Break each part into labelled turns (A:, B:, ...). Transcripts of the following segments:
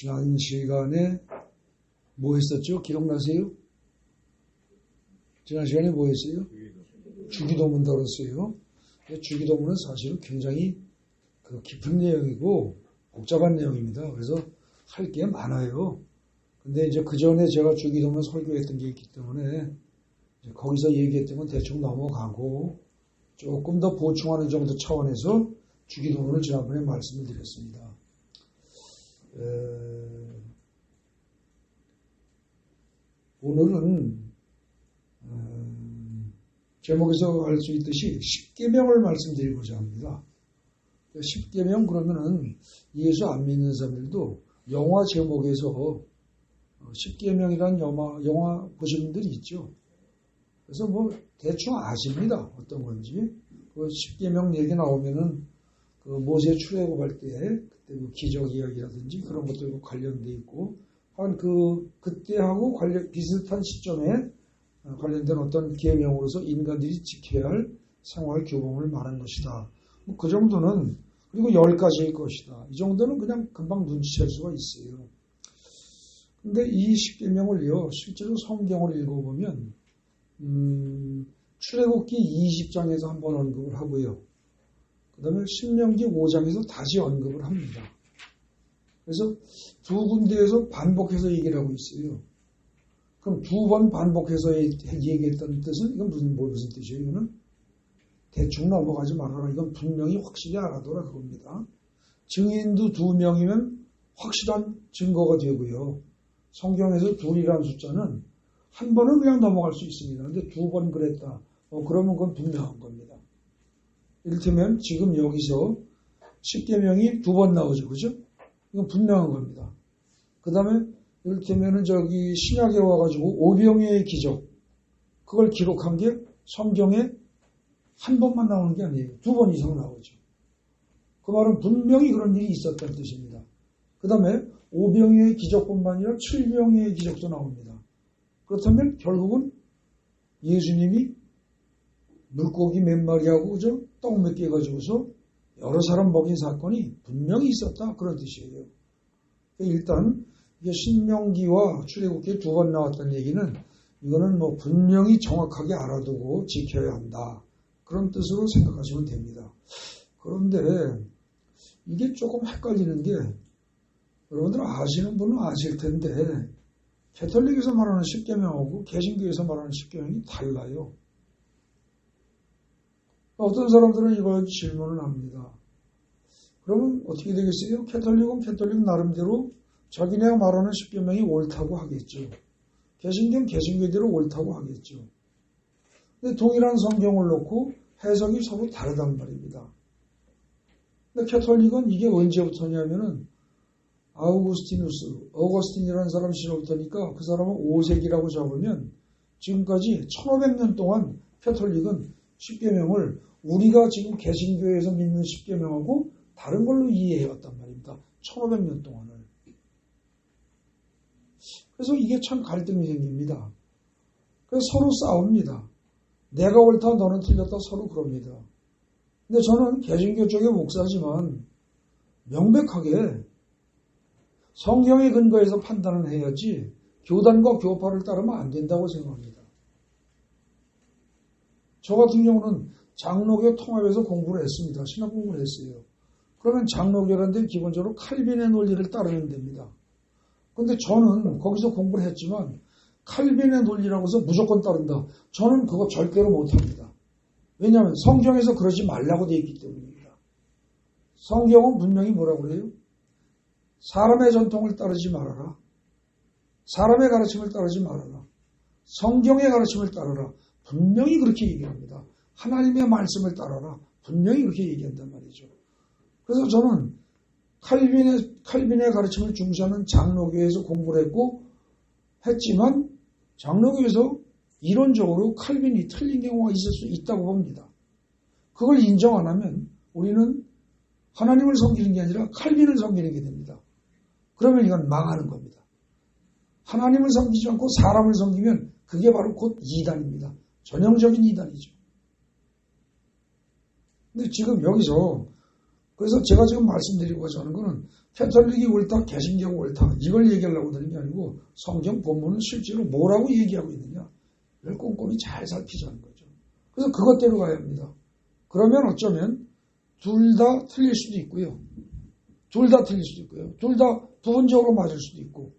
A: 지난 시간에 뭐 했었죠? 기억나세요? 지난 시간에 뭐 했어요? 주기도문 다뤘어요. 주기도문은 사실은 굉장히 깊은 내용이고 복잡한 내용입니다. 그래서 할 게 많아요. 근데 이제 그 전에 제가 주기도문 설교했던 게 있기 때문에 거기서 얘기했던 건 대충 넘어가고 조금 더 보충하는 정도 차원에서 주기도문을 지난번에 말씀을 드렸습니다. 오늘은 제목에서 알 수 있듯이 십계명을 말씀드리고자 합니다. 십계명 그러면은 예수 안 믿는 사람들도 영화 제목에서 십계명이라는 영화 보신 분들이 있죠. 그래서 뭐 대충 아십니다. 어떤 건지. 그 십계명 얘기 나오면은 그 모세 출애굽할 때 그때 그 기적 이야기라든지 그런 것들과 관련돼 있고 한 그때하고 비슷한 시점에 관련된 어떤 계명으로서 인간들이 지켜야 할 생활 규범을 말한 것이다. 뭐 그 정도는 그리고 10가지일 것이다. 이 정도는 그냥 금방 눈치챌 수가 있어요. 근데 이 십계명을요, 실제로 성경을 읽어보면 출애굽기 20장에서 한번 언급을 하고요. 그 다음에 신명기 5장에서 다시 언급을 합니다. 그래서 두 군데에서 반복해서 얘기를 하고 있어요. 그럼 두 번 반복해서 얘기했던 뜻은 이건 무슨 뜻이에요? 이거는 대충 넘어가지 말아라. 이건 분명히 확실히 알아둬라 그겁니다. 증인도 2명이면 확실한 증거가 되고요. 성경에서 2이라는 숫자는 한 번은 그냥 넘어갈 수 있습니다. 근데 2번 그랬다. 그러면 그건 분명한 겁니다. 이를테면 지금 여기서 십계명이 2번 나오죠. 그죠? 이건 분명한 겁니다. 그 다음에 이를테면은 저기 신약에 와가지고 오병이어의 기적 그걸 기록한 게 성경에 한 번만 나오는 게 아니에요. 2번 이상 나오죠. 그 말은 분명히 그런 일이 있었다는 뜻입니다. 그 다음에 오병이어의 기적뿐만 아니라 칠병이어의 기적도 나옵니다. 그렇다면 결국은 예수님이 물고기 몇 마리하고 그죠? 떡 몇 개 가지고서 여러 사람 먹인 사건이 분명히 있었다 그런 뜻이에요. 일단 이게 신명기와 출애굽기에 2번 나왔다는 얘기는 이거는 뭐 분명히 정확하게 알아두고 지켜야 한다 그런 뜻으로 생각하시면 됩니다. 그런데 이게 조금 헷갈리는 게 여러분들 아시는 분은 아실 텐데 캐톨릭에서 말하는 십계명하고 개신교에서 말하는 십계명이 달라요. 어떤 사람들은 이걸 질문을 합니다. 그러면 어떻게 되겠어요? 캐톨릭은 캐톨릭 나름대로 자기네가 말하는 십계명이 옳다고 하겠죠. 개신교는 개신교대로 옳다고 하겠죠. 근데 동일한 성경을 놓고 해석이 서로 다르단 말입니다. 근데 캐톨릭은 이게 언제부터냐면은 어거스틴이라는 사람 시절부터니까 그 사람은 5세기라고 잡으면 지금까지 1500년 동안 캐톨릭은 십계명을 우리가 지금 개신교에서 믿는 십계명하고 다른 걸로 이해해왔단 말입니다. 1500년 동안을. 그래서 이게 참 갈등이 생깁니다. 그래서 서로 싸웁니다. 내가 옳다 너는 틀렸다 서로 그럽니다. 근데 저는 개신교 쪽의 목사지만 명백하게 성경의 근거에서 판단을 해야지 교단과 교파를 따르면 안 된다고 생각합니다. 저 같은 경우는 장로교 통합에서 공부를 했습니다. 신학 공부를 했어요. 그러면 장로교라는 데는 기본적으로 칼빈의 논리를 따르면 됩니다. 근데 저는 거기서 공부를 했지만 칼빈의 논리라고 해서 무조건 따른다. 저는 그거 절대로 못합니다. 왜냐하면 성경에서 그러지 말라고 되어 있기 때문입니다. 성경은 분명히 뭐라고 그래요? 사람의 전통을 따르지 말아라. 사람의 가르침을 따르지 말아라. 성경의 가르침을 따르라. 분명히 그렇게 얘기합니다. 하나님의 말씀을 따라라. 분명히 그렇게 얘기한단 말이죠. 그래서 저는 칼빈의 가르침을 중시하는 장로교에서 공부를 했지만 장로교에서 이론적으로 칼빈이 틀린 경우가 있을 수 있다고 봅니다. 그걸 인정 안 하면 우리는 하나님을 섬기는 게 아니라 칼빈을 섬기는 게 됩니다. 그러면 이건 망하는 겁니다. 하나님을 섬기지 않고 사람을 섬기면 그게 바로 곧 이단입니다. 전형적인 이단이죠. 근데 지금 여기서 그래서 제가 지금 말씀드리고자 하는 것은 캐톨릭이 옳다, 개신교가 옳다 이걸 얘기하려고 드는 게 아니고 성경 본문은 실제로 뭐라고 얘기하고 있느냐 이걸 꼼꼼히 잘 살피자는 거죠. 그래서 그것대로 가야 합니다. 그러면 어쩌면 둘 다 틀릴 수도 있고요. 둘 다 틀릴 수도 있고요. 둘 다 부분적으로 맞을 수도 있고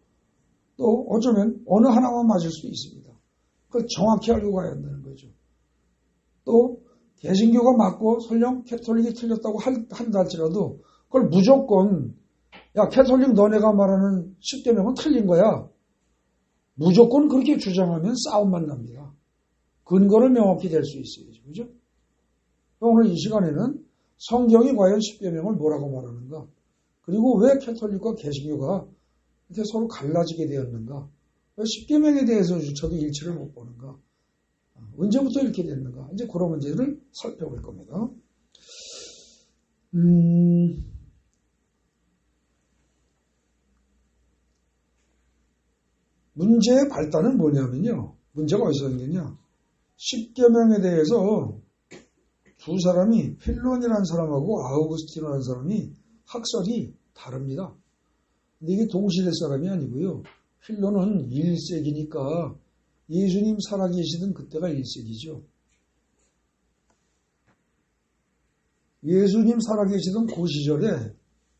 A: 또 어쩌면 어느 하나만 맞을 수도 있습니다. 그걸 정확히 알고 가야 한다는 거죠. 또 개신교가 맞고 설령 캐톨릭이 틀렸다고 한다 할지라도 그걸 무조건 야 캐톨릭 너네가 말하는 10계명은 틀린 거야. 무조건 그렇게 주장하면 싸움만 납니다. 근거를 명확히 될 수 있어야죠. 그죠? 오늘 이 시간에는 성경이 과연 10계명을 뭐라고 말하는가? 그리고 왜 캐톨릭과 개신교가 이렇게 서로 갈라지게 되었는가? 왜 10계명에 대해서조차도 일치를 못 보는가? 언제부터 이렇게 됐는가? 이제 그런 문제를 살펴볼 겁니다. 문제의 발단은 뭐냐면요. 문제가 어디서 생겼냐? 10계명에 대해서 두 사람이 필론이라는 사람하고 아우구스티노라는 사람이 학설이 다릅니다. 근데 이게 동시대 사람이 아니고요. 필론은 1세기니까 예수님 살아계시던 그때가 1세기죠. 예수님 살아계시던 그 시절에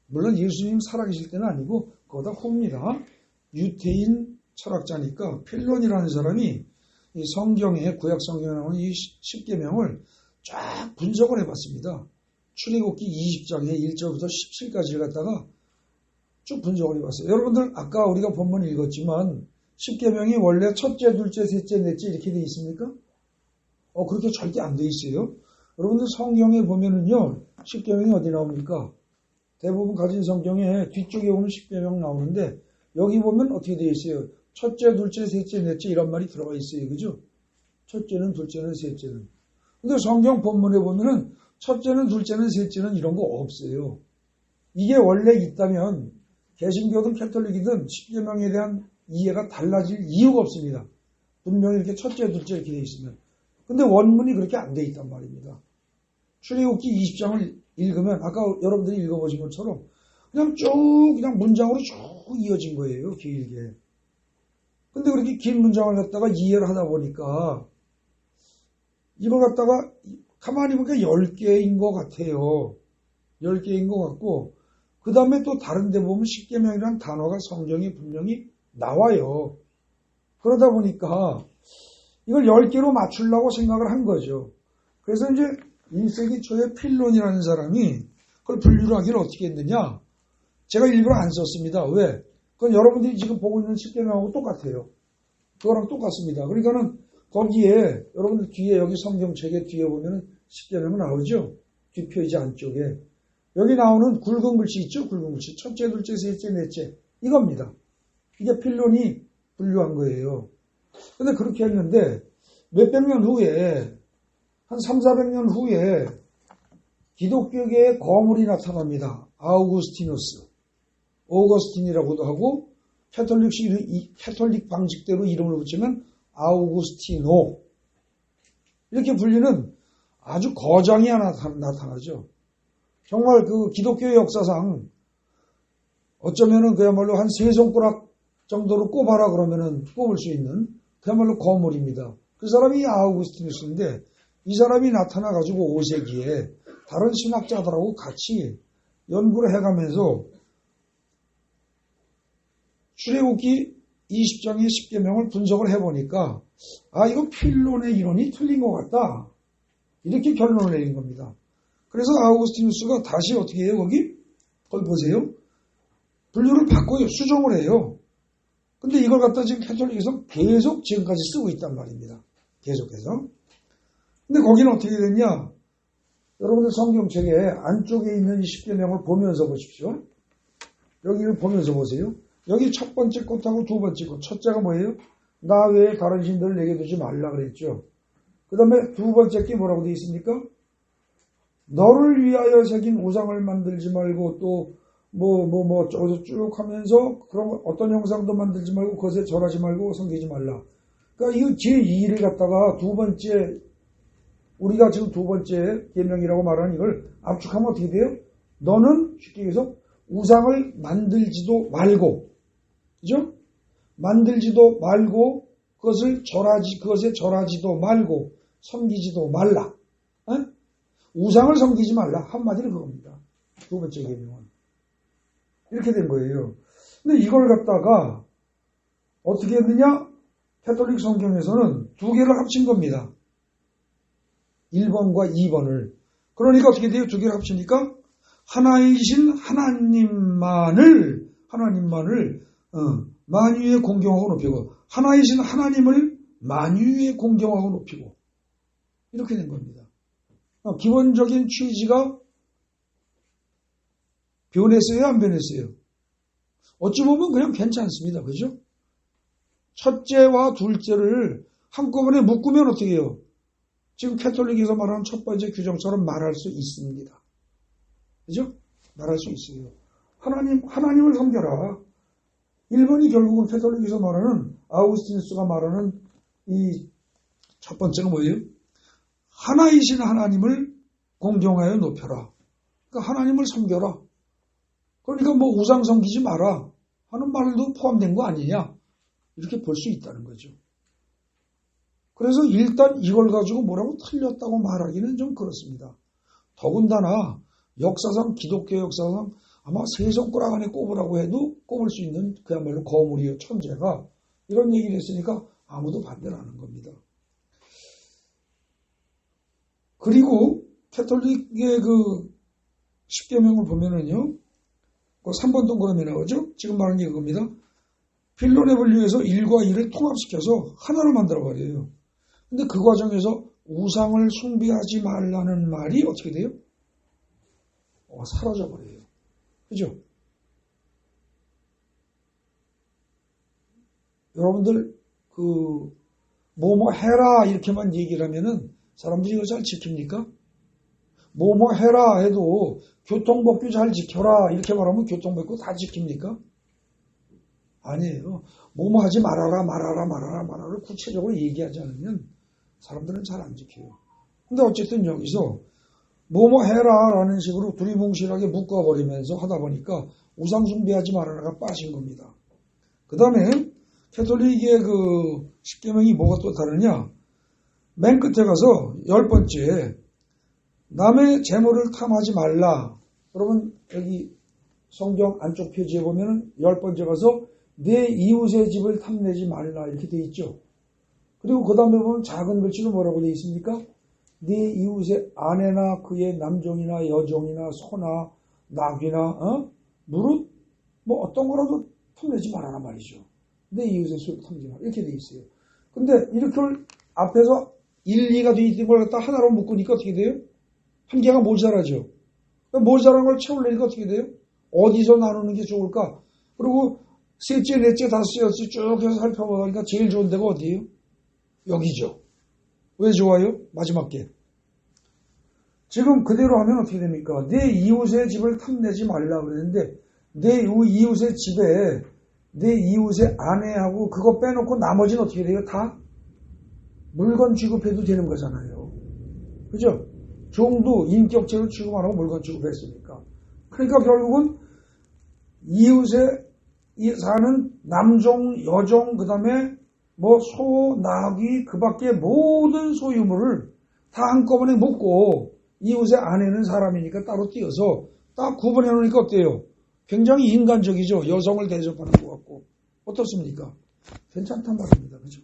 A: 물론 예수님 살아계실 때는 아니고 그보다 후입니다. 유태인 철학자니까 필론이라는 사람이 이 성경에 구약 성경에 나오는 이 10계명을 쫙 분석을 해봤습니다. 출애굽기 20장에 1절부터 17까지를 갖다가 쭉 분석을 해봤어요. 여러분들 아까 우리가 본문 읽었지만 10계명이 원래 첫째, 둘째, 셋째, 넷째 이렇게 돼 있습니까? 그렇게 절대 안 돼 있어요. 여러분들 성경에 보면은요 10계명이 어디 나옵니까? 대부분 가진 성경에 뒤쪽에 보면 10계명 나오는데 여기 보면 어떻게 돼 있어요? 첫째, 둘째, 셋째, 넷째 이런 말이 들어가 있어요. 그죠? 첫째는, 둘째는, 셋째는. 근데 성경 본문에 보면은 첫째는, 둘째는, 셋째는 이런 거 없어요. 이게 원래 있다면 개신교든 캐톨릭이든 10계명에 대한 이해가 달라질 이유가 없습니다. 분명히 이렇게 첫째, 둘째 이렇게 돼 있으면. 근데 원문이 그렇게 안 돼 있단 말입니다. 출애굽기 20장을 읽으면 아까 여러분들이 읽어보신 것처럼 그냥 쭉 그냥 문장으로 쭉 이어진 거예요. 길게. 근데 그렇게 긴 문장을 갖다가 이해를 하다 보니까 이걸 갖다가 가만히 보니까 10개인 것 같아요. 10개인 것 같고 그 다음에 또 다른 데 보면 10계명이라는 단어가 성경에 분명히 나와요. 그러다 보니까 이걸 10개로 맞추려고 생각을 한 거죠. 그래서 이제 1세기 초에 필론이라는 사람이 그걸 분류를 하기를 어떻게 했느냐. 제가 일부러 안 썼습니다. 왜? 그건 여러분들이 지금 보고 있는 10계명하고 똑같아요. 그거랑 똑같습니다. 그러니까는 거기에 여러분들 뒤에 여기 성경책에 뒤에 보면은 10계명 나오죠? 뒷표지 안쪽에. 여기 나오는 굵은 글씨 있죠? 굵은 글씨. 첫째, 둘째, 셋째, 넷째. 이겁니다. 이게 필론이 분류한 거예요. 근데 그렇게 했는데 몇백 년 후에 한 3, 400년 후에 기독교계의 거물이 나타납니다. 아우구스티누스. 오거스틴이라고도 하고 캐톨릭 방식대로 이름을 붙이면 아우구스티노. 이렇게 불리는 아주 거장이 하나 나타나죠. 정말 그 기독교의 역사상 어쩌면은 그야말로 한 3손가락 정도로 꼽아라 그러면은 꼽을 수 있는 그야말로 거물입니다. 그 사람이 아우구스티누스인데 이 사람이 나타나가지고 5세기에 다른 신학자들하고 같이 연구를 해가면서 출애굽기 20장의 10계명을 분석을 해보니까 이거 필론의 이론이 틀린 것 같다. 이렇게 결론을 내린 겁니다. 그래서 아우구스티누스가 다시 어떻게 해요? 거기 보세요. 분류를 바꿔요. 수정을 해요. 근데 이걸 갖다 지금 캐톨릭에서 계속 지금까지 쓰고 있단 말입니다. 계속해서. 근데 거기는 어떻게 됐냐? 여러분들 성경책에 안쪽에 있는 이 10계명을 보면서 보십시오. 여기를 보면서 보세요. 여기 첫 번째 것하고 두 번째 것. 첫째가 뭐예요? 나 외에 다른 신들을 내게 두지 말라 그랬죠. 그 다음에 두 번째 게 뭐라고 되어 있습니까? 너를 위하여 새긴 우상을 만들지 말고 또 쭉 하면서 그런 어떤 형상도 만들지 말고 그것에 절하지 말고 섬기지 말라. 그러니까 이 제2를 갖다가 두 번째 우리가 지금 두 번째 계명이라고 말하는 이걸 압축하면 어떻게 돼요? 너는 쉽게 얘기해서 우상을 만들지도 말고, 그죠? 만들지도 말고, 그것에 절하지도 말고, 섬기지도 말라. 우상을 섬기지 말라. 한마디로 그겁니다. 두 번째 계명은. 이렇게 된 거예요. 근데 이걸 갖다가 어떻게 했느냐? 캐톨릭 성경에서는 두 개를 합친 겁니다. 1번과 2번을. 그러니까 어떻게 돼요? 두 개를 합치니까 하나이신 하나님만을 만유에 공경하고 높이고, 하나이신 하나님을 만유에 공경하고 높이고, 이렇게 된 겁니다. 기본적인 취지가 변했어요? 안 변했어요? 어찌 보면 그냥 괜찮습니다. 그죠? 첫째와 둘째를 한꺼번에 묶으면 어떻게 해요? 지금 캐톨릭에서 말하는 첫 번째 규정처럼 말할 수 있습니다. 그죠? 말할 수 있어요. 하나님을 섬겨라. 1번이 결국은 캐톨릭에서 말하는, 아우구스티누스가 말하는 이 첫 번째는 뭐예요? 하나이신 하나님을 공경하여 높여라. 그러니까 하나님을 섬겨라. 그러니까 뭐 우상 섬기지 마라 하는 말도 포함된 거 아니냐. 이렇게 볼 수 있다는 거죠. 그래서 일단 이걸 가지고 뭐라고 틀렸다고 말하기는 좀 그렇습니다. 더군다나 역사상, 기독교 역사상 아마 세 손가락 안에 꼽으라고 해도 꼽을 수 있는 그야말로 거물이요, 천재가 이런 얘기를 했으니까 아무도 반대를 안 하는 겁니다. 그리고 캐톨릭의 그 10계명을 보면은요, 그 3번 동그라미 나오죠? 지금 말하는 게 그겁니다. 필론의 분류에서 1과 2를 통합시켜서 하나로 만들어버려요. 근데 그 과정에서 우상을 숭배하지 말라는 말이 어떻게 돼요? 사라져버려요. 그죠? 여러분들, 뭐뭐 해라, 이렇게만 얘기를 하면은 사람들이 이거 잘 지킵니까? 뭐뭐 해라 해도 교통법규 잘 지켜라, 이렇게 말하면 교통법규 다 지킵니까? 아니에요. 뭐뭐 하지 말아라 구체적으로 얘기하지 않으면 사람들은 잘 안 지켜요. 근데 어쨌든 여기서 뭐뭐 해라 라는 식으로 두리뭉실하게 묶어버리면서 하다 보니까 우상 숭배하지 말아라가 빠진 겁니다. 그 다음에 캐톨릭의 그 10계명이 뭐가 또 다르냐? 맨 끝에 가서 10번째, 남의 재물을 탐하지 말라. 여러분 여기 성경 안쪽 페이지에 보면 10번째 가서 내 이웃의 집을 탐내지 말라 이렇게 돼 있죠. 그리고 그 다음에 보면 작은 글씨로 뭐라고 돼 있습니까? 네 이웃의 아내나 그의 남종이나 여종이나 소나 낙이나 무릇 뭐 어떤 거라도 탐내지 말아라 말이죠. 내 이웃의 수를 탐내지 말라 이렇게 돼 있어요. 근데 이렇게 앞에서 1, 2가 돼 있는 걸 갖다 하나로 묶으니까 어떻게 돼요? 한 개가 모자라죠. 모자란 걸 채우려니까 어떻게 돼요? 어디서 나누는 게 좋을까? 그리고 셋째, 넷째, 다섯째, 여섯째 쭉 해서 살펴보니까 제일 좋은 데가 어디예요? 여기죠. 왜 좋아요? 마지막 게. 지금 그대로 하면 어떻게 됩니까? 내 이웃의 집을 탐내지 말라 그랬는데 내 이웃의 집에 내 이웃의 아내하고 그거 빼놓고 나머지는 어떻게 돼요? 다 물건 취급해도 되는 거잖아요. 그죠? 종도 인격체로 취급 안 하고 물건 취급했으니까. 그러니까 결국은 이웃에 사는 남종, 여종, 그 다음에 뭐 소, 나귀, 그 밖에 모든 소유물을 다 한꺼번에 묶고 이웃의 아내는 사람이니까 따로 띄어서 딱 구분해 놓으니까 어때요? 굉장히 인간적이죠. 여성을 대접하는 것 같고. 어떻습니까? 괜찮단 말입니다. 그죠?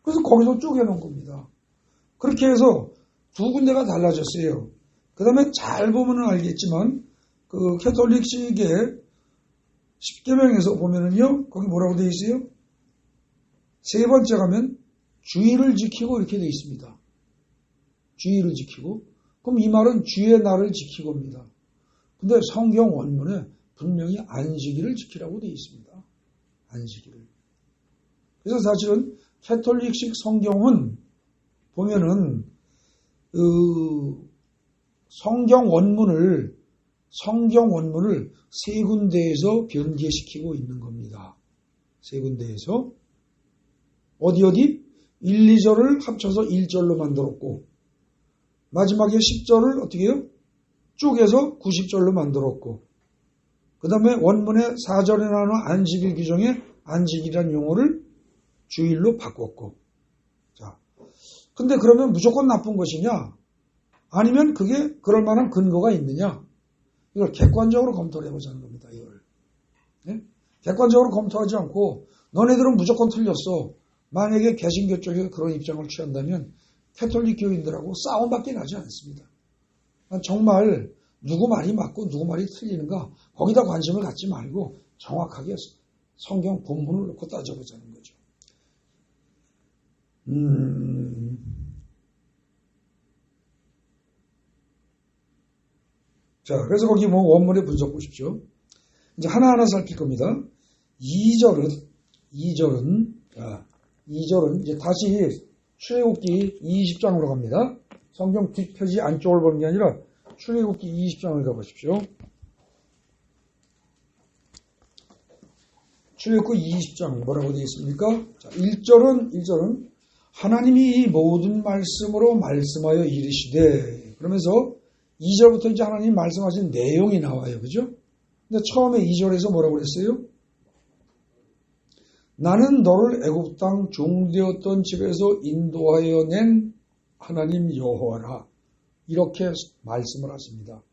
A: 그래서 거기서 쪼개 놓은 겁니다. 그렇게 해서 두 군데가 달라졌어요. 그 다음에 잘 보면 알겠지만 그 캐톨릭식의 10계명에서 보면은요, 거기 뭐라고 되어 있어요? 세 번째 가면 주의를 지키고 이렇게 되어 있습니다. 주의를 지키고. 그럼 이 말은 주의 날을 지키고입니다. 근데 성경 원문에 분명히 안식일을 지키라고 되어 있습니다. 안식일을. 그래서 사실은 캐톨릭식 성경은 보면은 성경 원문을 세 군데에서 변개시키고 있는 겁니다. 세 군데에서. 어디? 1, 2절을 합쳐서 1절로 만들었고, 마지막에 10절을 어떻게 해요? 쪼개서 90절로 만들었고, 그 다음에 원문의 4절에 나오는 안식일 규정에 안식이라는 용어를 주일로 바꿨고. 자, 근데 그러면 무조건 나쁜 것이냐? 아니면 그게 그럴 만한 근거가 있느냐? 이걸 객관적으로 검토를 해보자는 겁니다. 이걸. 네? 객관적으로 검토하지 않고 너네들은 무조건 틀렸어. 만약에 개신교 쪽에 그런 입장을 취한다면 캐톨릭 교인들하고 싸움밖에 나지 않습니다. 정말 누구 말이 맞고 누구 말이 틀리는가 거기다 관심을 갖지 말고 정확하게 성경 본문을 놓고 따져보자는 거죠. 자, 그래서 거기 뭐 원문의 분석 보십시오. 이제 하나하나 살필 겁니다. 2절은 이제 다시 출애굽기 20장으로 갑니다. 성경 뒷표지 안쪽을 보는 게 아니라 출애굽기 20장을 가보십시오. 출애굽기 20장 뭐라고 되어 있습니까? 자, 1절은 하나님이 이 모든 말씀으로 말씀하여 이르시되 그러면서 2절부터 이제 하나님 말씀하신 내용이 나와요. 그죠? 근데 처음에 2절에서 뭐라고 그랬어요? 나는 너를 애굽 땅 종되었던 집에서 인도하여 낸 하나님 여호와라. 이렇게 말씀을 하십니다.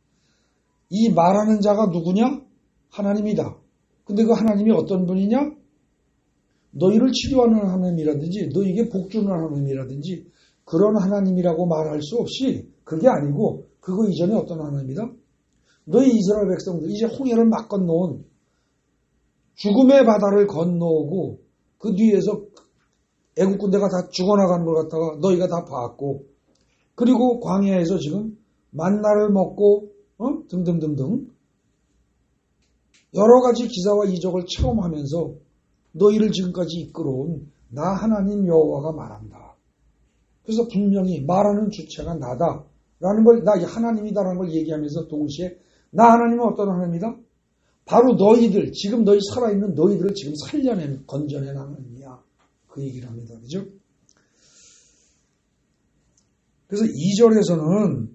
A: 이 말하는 자가 누구냐? 하나님이다. 근데 그 하나님이 어떤 분이냐? 너희를 치료하는 하나님이라든지 너희에게 복 주는 하나님이라든지 그런 하나님이라고 말할 수 없이 그게 아니고 그거 이전에 어떤 하나님이다? 너희 이스라엘 백성들 이제 홍해를 막 건너온 죽음의 바다를 건너오고 그 뒤에서 애국 군대가 다 죽어나가는 걸 갖다가 너희가 다 봤고 그리고 광야에서 지금 만나를 먹고 등등등등 여러 가지 기사와 이적을 체험하면서 너희를 지금까지 이끌어온 나 하나님 여호와가 말한다. 그래서 분명히 말하는 주체가 나다라는 걸 나 하나님이다라는 걸 얘기하면서 동시에 나 하나님은 어떤 하나님이다? 바로 너희들 지금 너희 살아있는 너희들을 지금 살려낸 건져낸 하나님이야. 그 얘기를 합니다. 그죠? 그래서 2절에서는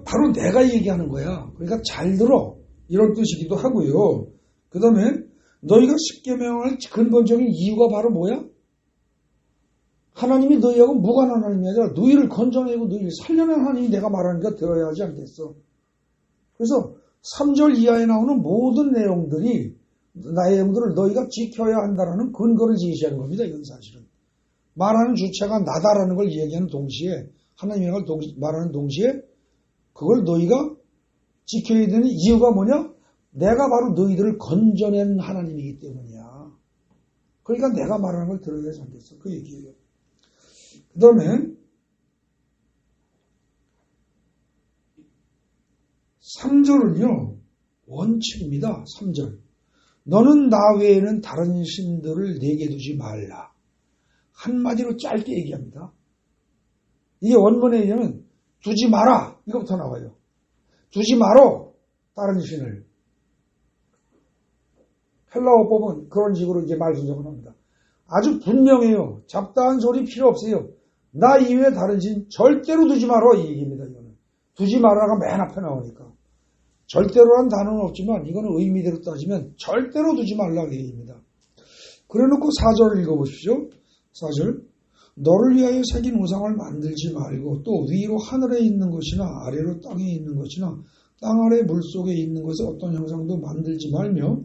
A: 바로 내가 얘기하는 거야. 그러니까 잘 들어. 이런 뜻이기도 하고요. 그 다음에 너희가 십계명을 근본적인 이유가 바로 뭐야? 하나님이 너희하고 무관한 하나님이 아니라 너희를 건져내고 너희를 살려낸 하나님이 내가 말하니까 들어야 하지 않겠어. 그래서 3절 이하에 나오는 모든 내용들이 나의 내용들을 너희가 지켜야 한다라는 근거를 제시하는 겁니다. 이건 사실은. 말하는 주체가 나다라는 걸 얘기하는 동시에 하나님이라는 걸 말하는 동시에 그걸 너희가 지켜야 되는 이유가 뭐냐? 내가 바로 너희들을 건져낸 하나님이기 때문이야. 그러니까 내가 말하는 걸 들어야 하지 않겠어. 그 얘기예요. 그 다음에 3절은요. 원칙입니다. 3절. 너는 나 외에는 다른 신들을 내게 두지 말라. 한마디로 짧게 얘기합니다. 이게 원문에 의하면 두지 마라. 이거부터 나와요. 두지 마라. 다른 신을. 헬라어법은 그런 식으로 이제 말 분석을 합니다. 아주 분명해요. 잡다한 소리 필요 없어요. 나 이외에 다른 신 절대로 두지 마라. 이 얘기입니다. 이거는. 두지 마라가 맨 앞에 나오니까. 절대로란 단어는 없지만 이거는 의미대로 따지면 절대로 두지 말라. 이 얘기입니다. 그래놓고 4절을 읽어보십시오. 4절. 너를 위하여 새긴 우상을 만들지 말고 또 위로 하늘에 있는 것이나 아래로 땅에 있는 것이나 땅 아래 물속에 있는 것에 어떤 형상도 만들지 말며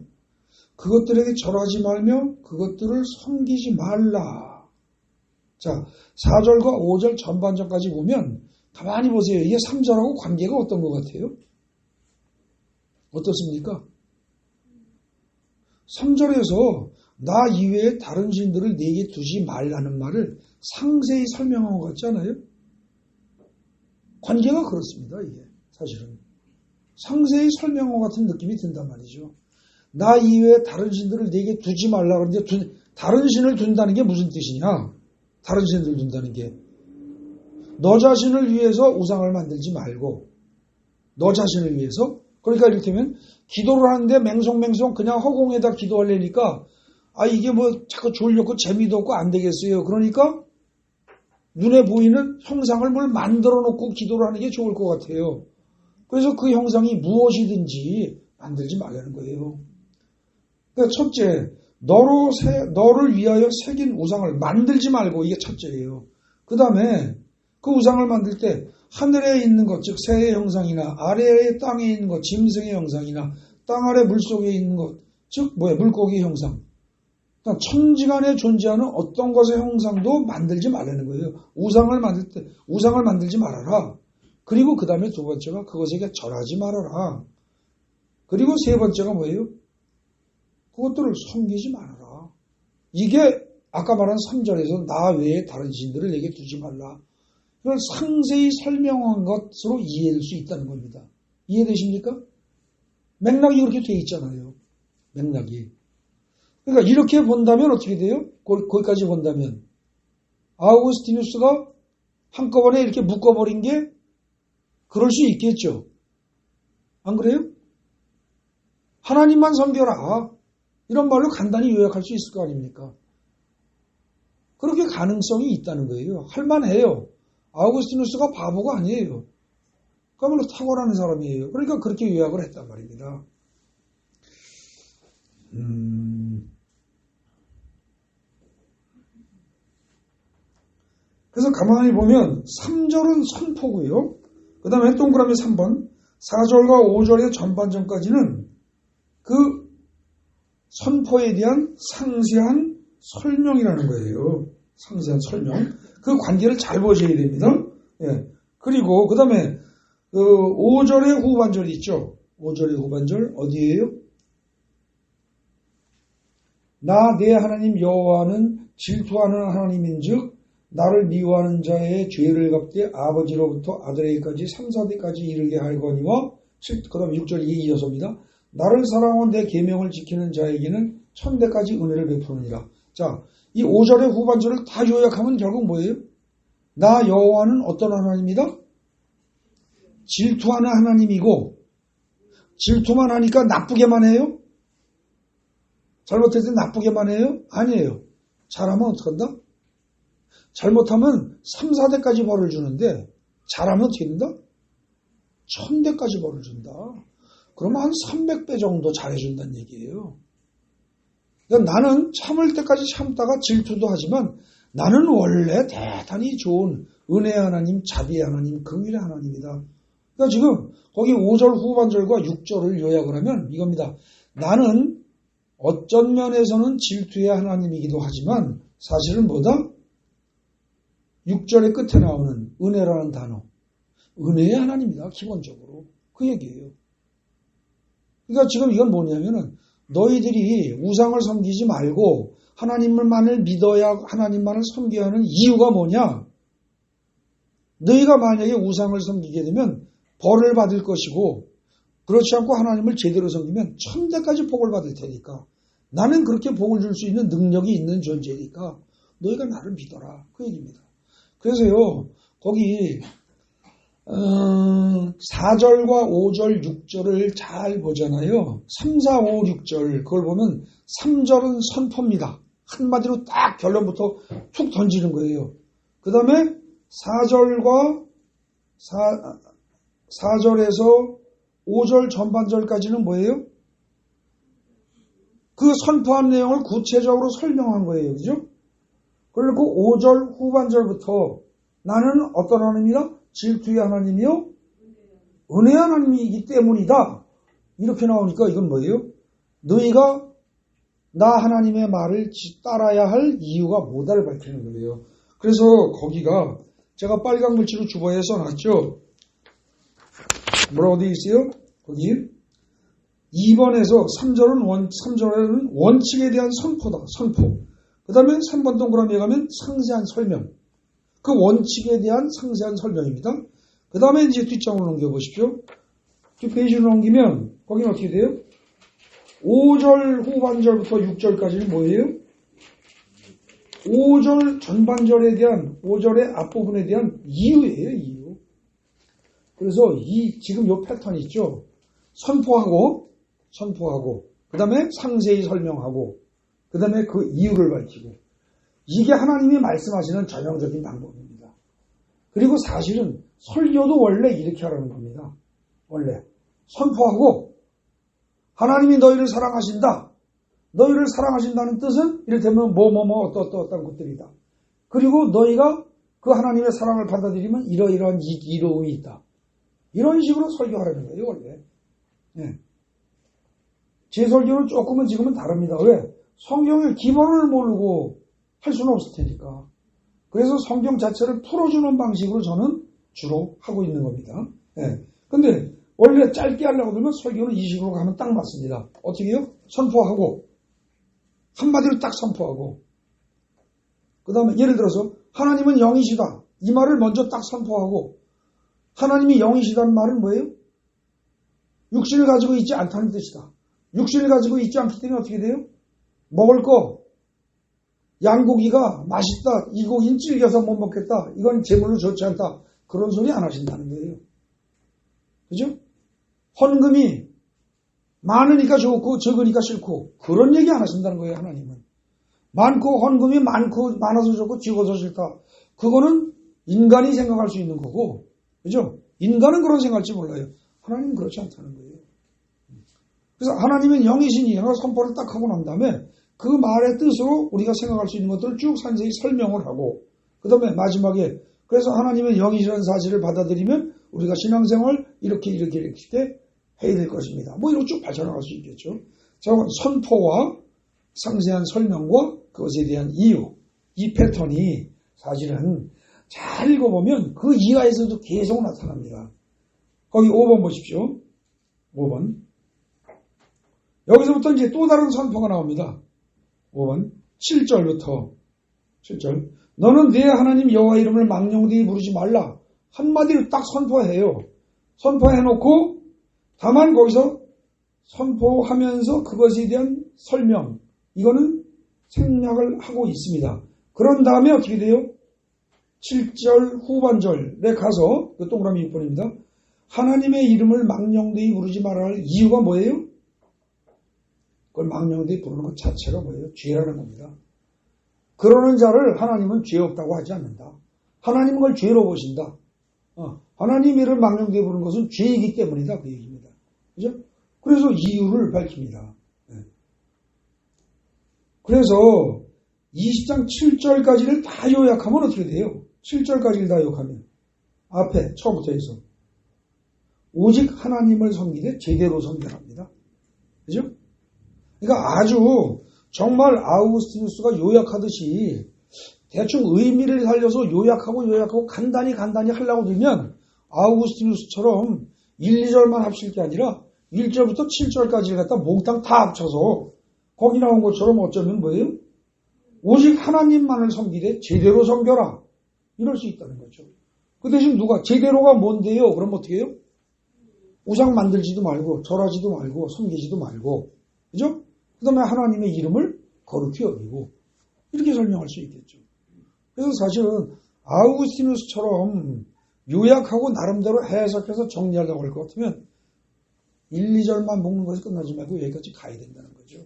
A: 그것들에게 절하지 말며 그것들을 섬기지 말라. 자, 4절과 5절 전반전까지 보면 가만히 보세요. 이게 3절하고 관계가 어떤 것 같아요? 어떻습니까? 3절에서 나 이외에 다른 신들을 내게 두지 말라는 말을 상세히 설명한 것 같지 않아요? 관계가 그렇습니다. 이게 사실은. 상세히 설명한 것 같은 느낌이 든단 말이죠. 나 이외에 다른 신들을 내게 두지 말라 그러는데 다른 신을 둔다는 게 무슨 뜻이냐? 다른 신들을 둔다는 게 너 자신을 위해서 우상을 만들지 말고 너 자신을 위해서 그러니까 이를테면 기도를 하는데 맹송맹송 그냥 허공에다 기도하려니까 이게 뭐 자꾸 졸렸고 재미도 없고 안 되겠어요. 그러니까 눈에 보이는 형상을 뭘 만들어 놓고 기도를 하는 게 좋을 것 같아요. 그래서 그 형상이 무엇이든지 만들지 말라는 거예요. 그러니까 첫째, 너를 위하여 새긴 우상을 만들지 말고, 이게 첫째예요. 그 다음에 그 우상을 만들 때 하늘에 있는 것, 즉 새의 형상이나 아래의 땅에 있는 것, 짐승의 형상이나 땅 아래 물속에 있는 것, 즉 물고기 형상. 그러니까 천지간에 존재하는 어떤 것의 형상도 만들지 말라는 거예요. 우상을 만들 때 우상을 만들지 말아라. 그리고 그 다음에 두 번째가 그것에게 절하지 말아라. 그리고 세 번째가 뭐예요? 그것들을 섬기지 말아라. 이게 아까 말한 3절에서 나 외에 다른 신들을 내게 두지 말라. 이걸 상세히 설명한 것으로 이해될 수 있다는 겁니다. 이해되십니까? 맥락이 그렇게 돼 있잖아요. 맥락이. 그러니까 이렇게 본다면 어떻게 돼요? 거기까지 본다면 아우구스티누스가 한꺼번에 이렇게 묶어버린 게 그럴 수 있겠죠. 안 그래요? 하나님만 섬겨라. 이런 말로 간단히 요약할 수 있을 거 아닙니까? 그렇게 가능성이 있다는 거예요. 할만해요. 아우구스티누스가 바보가 아니에요. 그야말로 탁월한 사람이에요. 그러니까 그렇게 요약을 했단 말입니다. 그래서 가만히 보면 3절은 선포고요. 그 다음에 동그라미 3번 4절과 5절의 전반전까지는 그 선포에 대한 상세한 설명이라는 거예요. 상세한 설명. 그 관계를 잘 보셔야 됩니다. 예. 그리고 그 다음에 5절의 후반절이 있죠. 5절의 후반절 어디예요? 나 내 하나님 여호와는 질투하는 하나님인즉 나를 미워하는 자의 죄를 갚되 아버지로부터 아들에게까지 3, 4대까지 이르게 할거니와 그 다음에 6절 이어서입니다. 나를 사랑하고 내 계명을 지키는 자에게는 1000대까지 은혜를 베푸느니라. 자, 이 5절의 후반절을 다 요약하면 결국 뭐예요? 나 여호와는 어떤 하나님이다? 질투하는 하나님이고 질투만 하니까 나쁘게만 해요? 잘못했을 때 나쁘게만 해요? 아니에요. 잘하면 어떡한다? 잘못하면 3, 4대까지 벌을 주는데 잘하면 어떻게 된다? 1000대까지 벌을 준다. 그러면 한 300배 정도 잘해준다는 얘기예요. 그러니까 나는 참을 때까지 참다가 질투도 하지만 나는 원래 대단히 좋은 은혜의 하나님, 자비의 하나님, 긍휼의 하나님이다. 그러니까 지금 거기 5절 후반절과 6절을 요약을 하면 이겁니다. 나는 어쩐 면에서는 질투의 하나님이기도 하지만 사실은 뭐다? 6절의 끝에 나오는 은혜라는 단어. 은혜의 하나님이다. 기본적으로. 그 얘기예요. 그러니까 지금 이건 뭐냐면은 너희들이 우상을 섬기지 말고 하나님만을 믿어야 하나님만을 섬겨야 하는 이유가 뭐냐? 너희가 만약에 우상을 섬기게 되면 벌을 받을 것이고 그렇지 않고 하나님을 제대로 섬기면 1000대까지 복을 받을 테니까 나는 그렇게 복을 줄 수 있는 능력이 있는 존재니까 너희가 나를 믿어라. 그 얘기입니다. 그래서요. 거기 4절과 5절, 6절을 잘 보잖아요. 3, 4, 5, 6절 그걸 보면 3절은 선포입니다. 한마디로 딱 결론부터 툭 던지는 거예요. 그 다음에 4절에서 5절 전반절까지는 뭐예요? 그 선포한 내용을 구체적으로 설명한 거예요. 그죠? 그리고 5절 후반절부터 나는 어떤 하나님이다? 질투의 하나님이요? 은혜의 하나님이기 때문이다. 이렇게 나오니까 이건 뭐예요? 너희가 나 하나님의 말을 따라야 할 이유가 뭐다를 밝히는 거예요. 그래서 거기가 제가 빨간 글씨로 주보에 써놨죠. 뭐라고 되어 있어요? 거기 2번에서 3절에는 원칙에 대한 선포다. 선포. 그 다음에 3번 동그라미에 가면 상세한 설명. 그 원칙에 대한 상세한 설명입니다. 그 다음에 이제 뒷장으로 넘겨보십시오. 뒷페이지로 넘기면 거기는 어떻게 돼요? 5절 후반절부터 6절까지는 뭐예요? 5절 전반절에 대한 5절의 앞부분에 대한 이유예요. 이유. 그래서 지금 요 패턴 있죠. 선포하고 그 다음에 상세히 설명하고 그 다음에 그 이유를 밝히고 이게 하나님이 말씀하시는 전형적인 방법입니다. 그리고 사실은 설교도 원래 이렇게 하라는 겁니다. 원래 선포하고 하나님이 너희를 사랑하신다. 너희를 사랑하신다는 뜻은 이를테면 어떤 것들이다. 그리고 너희가 그 하나님의 사랑을 받아들이면 이러이러한 이로움이 있다. 이런 식으로 설교하라는 거예요, 원래. 네. 제 설교는 조금은 지금은 다릅니다. 왜? 성경의 기본을 모르고 할 수는 없을 테니까. 그래서 성경 자체를 풀어주는 방식으로 저는 주로 하고 있는 겁니다. 네. 근데 원래 짧게 하려고 그러면 설교는 이 식으로 가면 딱 맞습니다. 어떻게 해요? 선포하고 한마디로 딱 선포하고 그 다음에 예를 들어서 하나님은 영이시다. 이 말을 먼저 딱 선포하고 하나님이 영이시다는 말은 뭐예요? 육신을 가지고 있지 않다는 뜻이다. 육신을 가지고 있지 않기 때문에 어떻게 돼요? 먹을 거 양고기가 맛있다. 이 고기는 질겨서 못 먹겠다. 이건 제물로 좋지 않다. 그런 소리 안 하신다는 거예요. 그죠? 헌금이 많으니까 좋고 적으니까 싫고 그런 얘기 안 하신다는 거예요. 하나님은. 많고 헌금이 많아서 좋고 적어서 싫다. 그거는 인간이 생각할 수 있는 거고 그죠? 인간은 그런 생각할지 몰라요. 하나님은 그렇지 않다는 거예요. 그래서 하나님은 영이시니 라고 선포를 딱 하고 난 다음에 그 말의 뜻으로 우리가 생각할 수 있는 것들을 쭉 상세히 설명을 하고 그 다음에 마지막에 그래서 하나님은 영이시라는 사실을 받아들이면 우리가 신앙생활 이렇게 해야 될 것입니다. 뭐 이렇게 쭉 발전할 수 있겠죠. 자, 선포와 상세한 설명과 그것에 대한 이유 이 패턴이 사실은 잘 읽어보면 그 이하에서도 계속 나타납니다. 거기 5번 보십시오. 5번. 여기서부터 이제 또 다른 선포가 나옵니다. 5번 7절부터 7절 너는 내 하나님 여호와 이름을 망령되이 부르지 말라. 한마디로 딱 선포해요. 선포해놓고 다만 거기서 선포하면서 그것에 대한 설명 이거는 생략을 하고 있습니다. 그런 다음에 어떻게 돼요? 7절 후반절에 가서 동그라미 6번입니다. 하나님의 이름을 망령되이 부르지 말아야 할 이유가 뭐예요? 그걸 망령되이 부르는 것 자체가 뭐예요? 죄라는 겁니다. 그러는 자를 하나님은 죄 없다고 하지 않는다. 하나님은 그걸 죄로 보신다. 하나님 이름을 망령되이 부르는 것은 죄이기 때문이다. 그 얘기입니다. 그죠? 그래서 이유를 밝힙니다. 네. 그래서 20장 7절까지를 다 요약하면 어떻게 돼요? 7절까지를 다 요약하면 앞에 처음부터 해서 오직 하나님을 섬기되 제대로 섬겨합니다. 그죠? 그러니까 아주 정말 아우구스티누스가 요약하듯이 대충 의미를 살려서 요약하고 간단히 하려고 들면 아우구스티누스처럼 1, 2절만 합칠 게 아니라 1절부터 7절까지를 갖다 몽땅 다 합쳐서 거기 나온 것처럼 어쩌면 뭐예요? 오직 하나님만을 섬기되 제대로 섬겨라. 이럴 수 있다는 거죠. 그 대신 누가 제대로가 뭔데요? 그럼 어떻게 해요? 우상 만들지도 말고 절하지도 말고 섬기지도 말고 그죠? 그 다음에 하나님의 이름을 거룩히 여기고 이렇게 설명할 수 있겠죠. 그래서 사실은 아우구스티누스처럼 요약하고 나름대로 해석해서 정리하려고 할 것 같으면 1, 2절만 먹는 것이 끝나지 말고 여기까지 가야 된다는 거죠.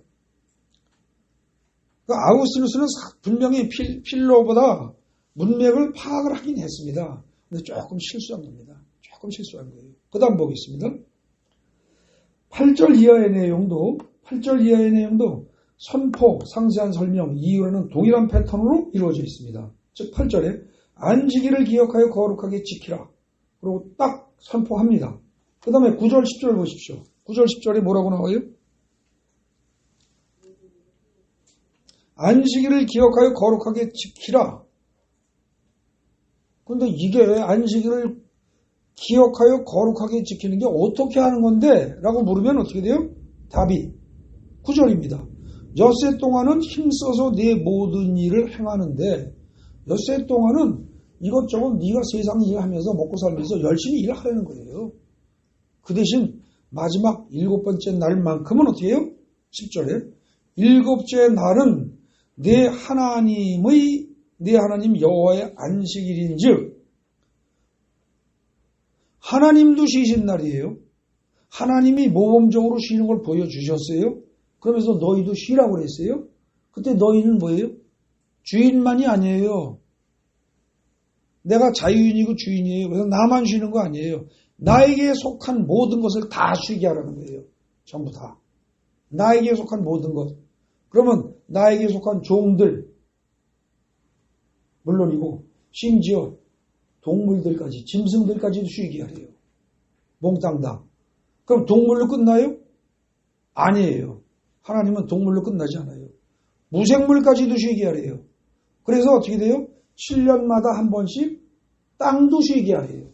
A: 그러니까 아우구스티누스는 분명히 필로보다 문맥을 파악을 하긴 했습니다. 근데 조금 실수한 겁니다. 조금 실수한 거예요. 그 다음 보겠습니다. 8절 이하의 내용도 선포, 상세한 설명, 이유라는 동일한 패턴으로 이루어져 있습니다. 즉 8절에 안식일을 기억하여 거룩하게 지키라. 그리고 딱 선포합니다. 그 다음에 9절, 10절 보십시오. 9절, 10절에 뭐라고 나와요? 안식일을 기억하여 거룩하게 지키라. 근데 이게 안식일을 기억하여 거룩하게 지키는 게 어떻게 하는 건데? 라고 물으면 어떻게 돼요? 답이 9절입니다. 엿새 동안은 힘써서 내 모든 일을 행하는데 엿새 동안은 이것저것 네가 세상 일하면서 먹고 살면서 열심히 일하려는 거예요. 그 대신 마지막 7번째 날만큼은 어떻게 해요? 10절에 7째 날은 내 하나님 여호와의 안식일인즉 하나님도 쉬신 날이에요. 하나님이 모범적으로 쉬는 걸 보여주셨어요. 그러면서 너희도 쉬라고 그랬어요. 그때 너희는 뭐예요? 주인만이 아니에요. 내가 자유인이고 주인이에요. 그래서 나만 쉬는 거 아니에요. 나에게 속한 모든 것을 다 쉬게 하라는 거예요. 전부 다. 나에게 속한 모든 것. 그러면 나에게 속한 종들, 물론이고 심지어 동물들까지, 짐승들까지도 쉬게 하래요. 몽땅 다. 그럼 동물로 끝나요? 아니에요. 하나님은 동물로 끝나지 않아요. 무생물까지도 쉬게 하래요. 그래서 어떻게 돼요? 7년마다 한 번씩 땅도 쉬게 하래요.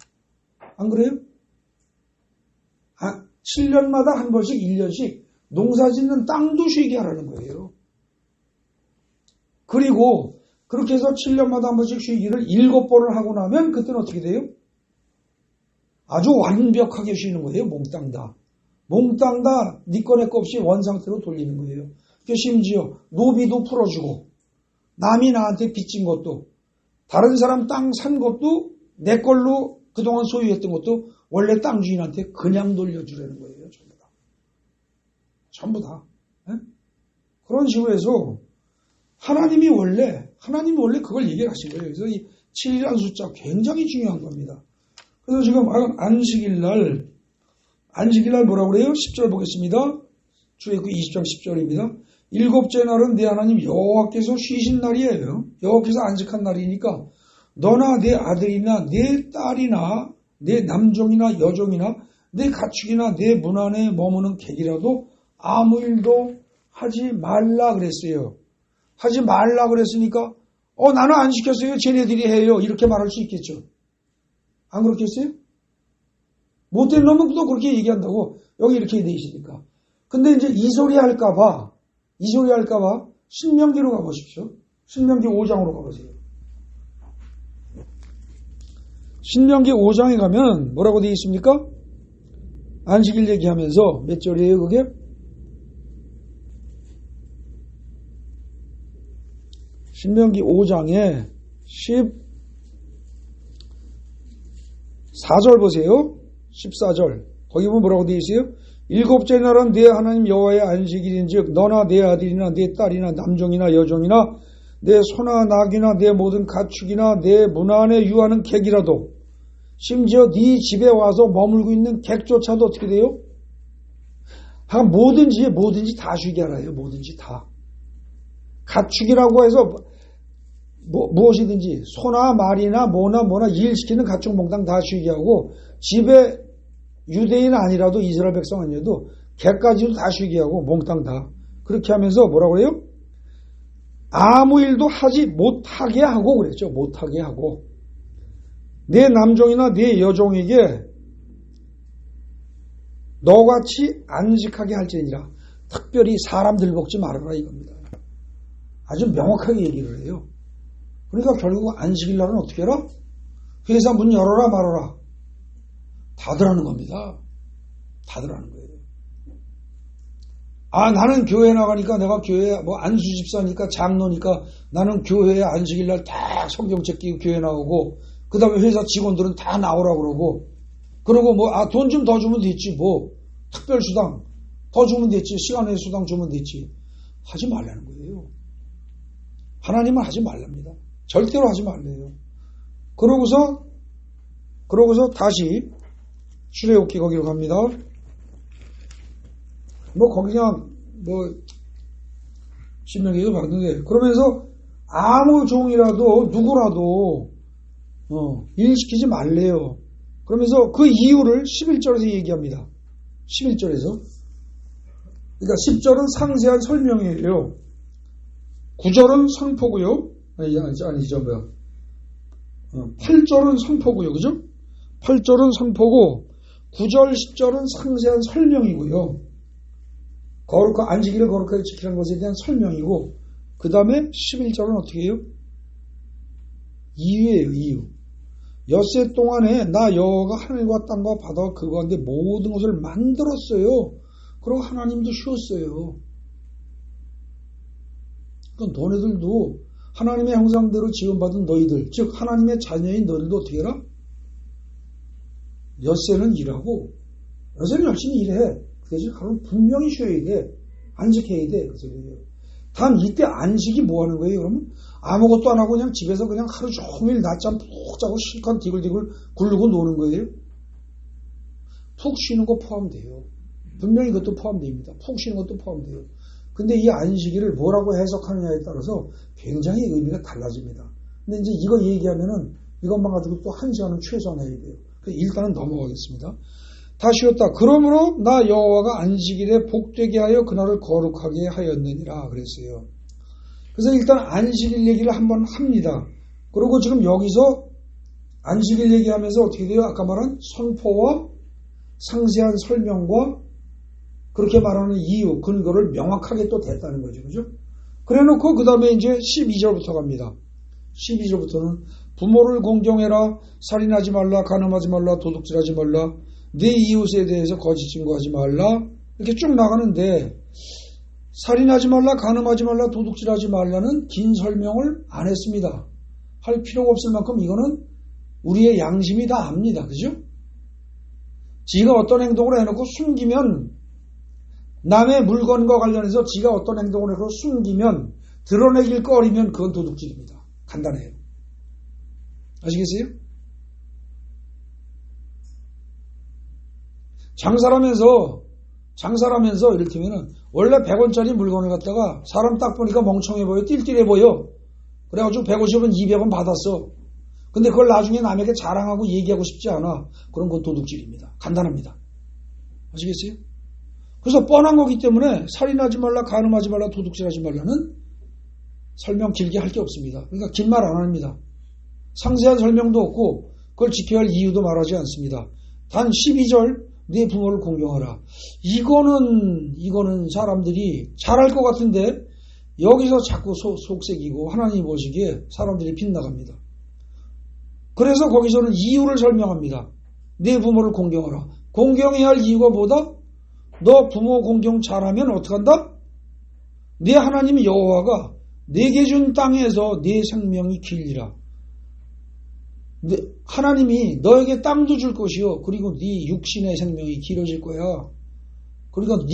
A: 안 그래요? 7년마다 한 번씩 1년씩 농사 짓는 땅도 쉬게 하라는 거예요. 그리고 그렇게 해서 7년마다 한 번씩 쉬기를 7번을 하고 나면 그때는 어떻게 돼요? 아주 완벽하게 쉬는 거예요. 몽땅 다. 몽땅 다 니 거 내 거 없이 원상태로 돌리는 거예요. 심지어 노비도 풀어주고 남이 나한테 빚진 것도 다른 사람 땅 산 것도 내 걸로 그동안 소유했던 것도 원래 땅 주인한테 그냥 돌려주라는 거예요. 전부 다. 전부 다. 네? 그런 식으로 해서 하나님이 원래 그걸 얘기를 하신 거예요. 그래서 이 7이라는 숫자 굉장히 중요한 겁니다. 그래서 지금 안식일 날 뭐라고 그래요? 10절 보겠습니다. 출애굽기 20장 10절입니다. 일곱째 날은 내 하나님 여호와께서 쉬신 날이에요. 여호와께서 안식한 날이니까 너나 내 아들이나 내 딸이나 내 남종이나 여종이나 내 가축이나 내 문 안에 머무는 객이라도 아무 일도 하지 말라 그랬어요. 하지 말라 그랬으니까 나는 안 시켰어요. 쟤네들이 해요. 이렇게 말할 수 있겠죠. 안 그렇겠어요? 못된 놈은 또 그렇게 얘기한다고 여기 이렇게 돼 있으니까. 근데 이제 이 소리 할까봐 신명기로 가보십시오. 신명기 5장으로 가보세요. 신명기 5장에 가면 뭐라고 되어 있습니까? 안식일 얘기하면서 몇 절이에요 그게? 신명기 5장에 14절 보세요. 14절. 거기 보면 뭐라고 되어 있어요? 일곱째 날은 내 하나님 여호와의 안식일인즉 너나 내 아들이나 내 딸이나 남종이나 여종이나 내 소나 낙이나 내 모든 가축이나 내 문 안에 유하는 객이라도 심지어 네 집에 와서 머물고 있는 객조차도 어떻게 돼요? 뭐든지 다 쉬게 하라요. 뭐든지 다. 가축이라고 해서 무엇이든지 소나 말이나 뭐나 일시키는 가축 몽땅 다 쉬게 하고 집에 유대인 아니라도 이스라엘 백성 아니어도 개까지도 다 쉬게 하고 몽땅 다 그렇게 하면서 뭐라고 그래요? 아무 일도 하지 못하게 하고 그랬죠. 못하게 하고 내 남종이나 내 여종에게 너같이 안식하게 할지니라. 특별히 사람들 먹지 말아라 이겁니다. 아주 명확하게 얘기를 해요. 그러니까 결국 안식일 날은 어떻게 해라? 회사 문 열어라 말아라. 다들 하는 겁니다. 다들 하는 거예요. 나는 교회 나가니까 내가 교회 안수 집사니까 장로니까 나는 교회에 안식일 날 다 성경책 끼고 교회 나오고 그 다음에 회사 직원들은 다 나오라 그러고 그러고 돈 좀 더 주면 됐지 특별수당 더 주면 됐지 시간의 수당 주면 됐지 하지 말라는 거예요. 하나님은 하지 말랍니다. 절대로 하지 말래요. 그러고서 다시 출애굽기 거기로 갑니다. 신명기가 봤는데 그러면서 아무 종이라도 누구라도 일 시키지 말래요. 그러면서 그 이유를 11절에서 얘기합니다. 11절에서 그러니까 10절은 상세한 설명이에요. 9절은 선포고요. 8절은 선포고요. 그죠? 8절은 선포고 9절, 10절은 상세한 설명이고요. 안식일을 거룩하게 지키는 것에 대한 설명이고 그 다음에 11절은 어떻게 해요? 이유예요. 이유. 엿새 동안에 나 여호와가 하늘과 땅과 바다와 그 가운데 모든 것을 만들었어요. 그리고 하나님도 쉬었어요. 그러니까 너네들도 하나님의 형상대로 지원받은 너희들, 즉 하나님의 자녀인 너희들도 어떻게 해라? 엿새는 일하고 엿새는 열심히 일해. 그 대신 하루는 분명히 쉬어야 돼. 안식해야 돼. 그 소리예요. 단 이때 안식이 뭐 하는 거예요? 그러면 아무것도 안 하고 그냥 집에서 그냥 하루 종일 낮잠 푹 자고 실컷 디글디글 굴르고 노는 거예요. 푹 쉬는 거 포함돼요. 분명히 그것도 포함됩니다. 푹 쉬는 것도 포함돼요. 근데 이 안식일을 뭐라고 해석하느냐에 따라서 굉장히 의미가 달라집니다. 근데 이제 이거 얘기하면은 이것만 가지고 또 1시간은 최소한 해야 돼요. 일단은 넘어가겠습니다. 다 쉬었다. 그러므로 나 여호와가 안식일에 복되게 하여 그날을 거룩하게 하였느니라 그랬어요. 그래서 일단 안식일 얘기를 한번 합니다. 그리고 지금 여기서 안식일 얘기하면서 어떻게 돼요? 아까 말한 선포와 상세한 설명과 그렇게 말하는 이유, 근거를 명확하게 또 댔다는 거죠. 그죠? 그래 놓고 그 다음에 이제 12절부터 갑니다. 12절부터는 부모를 공경해라, 살인하지 말라, 간음하지 말라, 도둑질하지 말라, 내 이웃에 대해서 거짓 증거하지 말라, 이렇게 쭉 나가는데 살인하지 말라, 간음하지 말라, 도둑질하지 말라는 긴 설명을 안 했습니다. 할 필요가 없을 만큼 이거는 우리의 양심이 다 압니다. 그죠? 지가 어떤 행동을 해놓고 숨기면, 남의 물건과 관련해서 지가 어떤 행동을 해놓고 숨기면, 드러내길 꺼리면 그건 도둑질입니다. 간단해요. 아시겠어요? 장사라면서 이를테면은 원래 100원짜리 물건을 갖다가 사람 딱 보니까 멍청해 보여, 띨띨해 보여. 그래가지고 150원, 200원 받았어. 근데 그걸 나중에 남에게 자랑하고 얘기하고 싶지 않아. 그럼 그건 도둑질입니다. 간단합니다. 아시겠어요? 그래서 뻔한 거기 때문에 살인하지 말라, 간음하지 말라, 도둑질하지 말라는 설명 길게 할 게 없습니다. 그러니까 긴 말 안 합니다. 상세한 설명도 없고 그걸 지켜야 할 이유도 말하지 않습니다. 단 12절 네 부모를 공경하라. 이거는 사람들이 잘할 것 같은데 여기서 자꾸 속색이고 하나님 보시기에 사람들이 빗나갑니다. 그래서 거기서는 이유를 설명합니다. 네 부모를 공경하라. 공경해야 할 이유가 뭐다? 너 부모 공경 잘하면 어떡한다? 네 하나님 여호와가 내게 준 땅에서 네 생명이 길리라. 하나님이 너에게 땅도 줄 것이요. 그리고 네 육신의 생명이 길어질 거야. 그러니까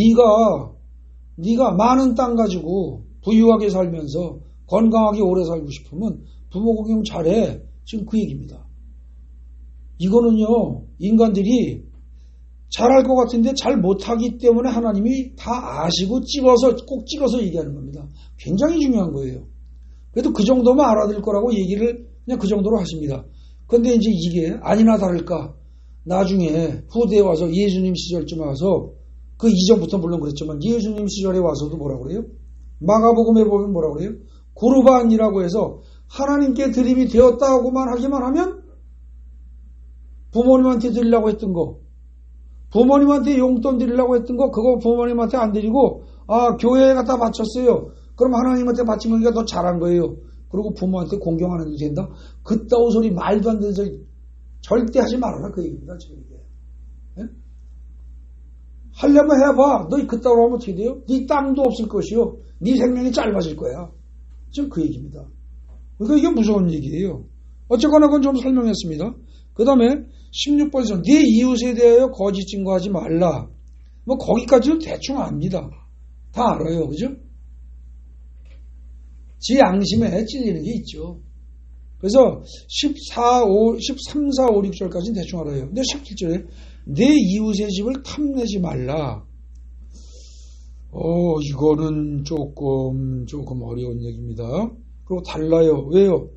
A: 네가 많은 땅 가지고 부유하게 살면서 건강하게 오래 살고 싶으면 부모 공경 잘해. 지금 그 얘기입니다. 이거는요, 인간들이 잘할 것 같은데 잘 못하기 때문에 하나님이 다 아시고 꼭 찍어서 얘기하는 겁니다. 굉장히 중요한 거예요. 그래도 그 정도만 알아들 거라고 얘기를 그냥 그 정도로 하십니다. 그런데 이제 이게 아니나 다를까 나중에 후대에 와서 예수님 시절쯤 와서 그 이전부터 물론 그랬지만 예수님 시절에 와서도 뭐라고 그래요? 마가복음에 보면 뭐라고 그래요? 고르반이라고 해서 하나님께 드림이 되었다고만 하기만 하면 부모님한테 드리려고 했던 거, 부모님한테 용돈 드리려고 했던 거, 그거 부모님한테 안 드리고 교회에 갖다 바쳤어요. 그럼 하나님한테 바친 거니까 더 잘한 거예요. 그리고 부모한테 공경하는 게 된다? 그따위 소리 말도 안 되는 소리 절대 하지 말아라. 그 얘기입니다. 지금 이게. 예? 하려면 해봐. 너 그따위로 하면 어떻게 돼요? 네 땅도 없을 것이요. 네 생명이 짧아질 거야. 지금 그 얘기입니다. 그러니까 이게 무서운 얘기예요. 어쨌거나 그건 좀 설명했습니다. 그 다음에 16번에서 네 이웃에 대하여 거짓 증거하지 말라. 뭐 거기까지는 대충 압니다. 다 알아요. 그죠? 지 양심에 찔리는 게 있죠. 그래서 13, 4, 5, 6절까지는 대충 알아요. 근데 17절에 내 이웃의 집을 탐내지 말라. 이거는 조금 어려운 얘기입니다. 그리고 달라요. 왜요?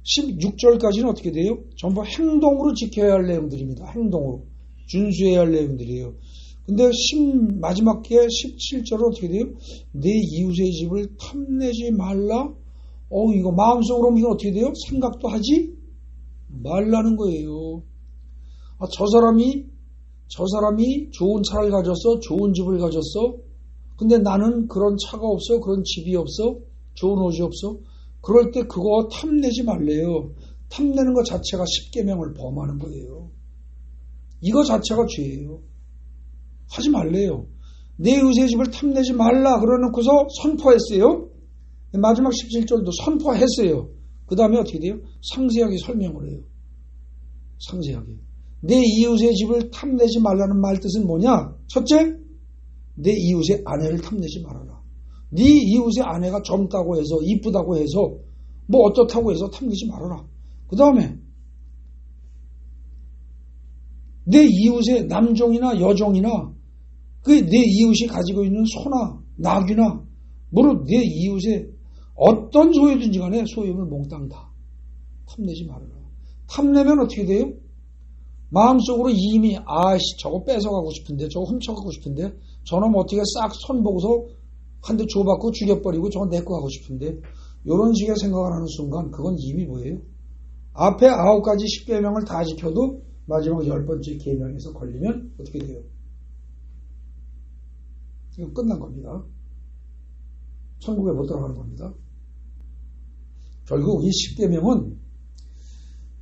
A: 16절까지는 어떻게 돼요? 전부 행동으로 지켜야 할 내용들입니다. 행동으로. 준수해야 할 내용들이에요. 근데 마지막 게 17절은 어떻게 돼요? 내 이웃의 집을 탐내지 말라? 이거 마음속으로 이건 어떻게 돼요? 생각도 하지 말라는 거예요. 저 사람이 좋은 차를 가졌어? 좋은 집을 가졌어? 근데 나는 그런 차가 없어? 그런 집이 없어? 좋은 옷이 없어? 그럴 때 그거 탐내지 말래요. 탐내는 것 자체가 십계명을 범하는 거예요. 이거 자체가 죄예요. 하지 말래요. 내 이웃의 집을 탐내지 말라 그러놓고서 선포했어요. 마지막 17절도 선포했어요. 그 다음에 어떻게 돼요? 상세하게 설명을 해요. 상세하게. 내 이웃의 집을 탐내지 말라는 말 뜻은 뭐냐? 첫째, 내 이웃의 아내를 탐내지 말아라. 네 이웃의 아내가 젊다고 해서 이쁘다고 해서 뭐 어떻다고 해서 탐내지 말아라. 그 다음에 내 이웃의 남종이나 여종이나 그 내 이웃이 가지고 있는 소나 나귀나 무릇 내 이웃의 어떤 소유든지 간에 소유물 몽땅 다 탐내지 말아라. 탐내면 어떻게 돼요? 마음속으로 이미 저거 뺏어가고 싶은데 저거 훔쳐가고 싶은데 저놈 어떻게 싹 손보고서 한 대 줘받고 죽여버리고 저거 내거 하고 싶은데 이런 식의 생각을 하는 순간 그건 이미 뭐예요? 앞에 9가지 10계명을 다 지켜도 마지막 10번째 계명에서 걸리면 어떻게 돼요? 이거 끝난 겁니다. 천국에 못 들어가는 겁니다. 결국 이 10계명은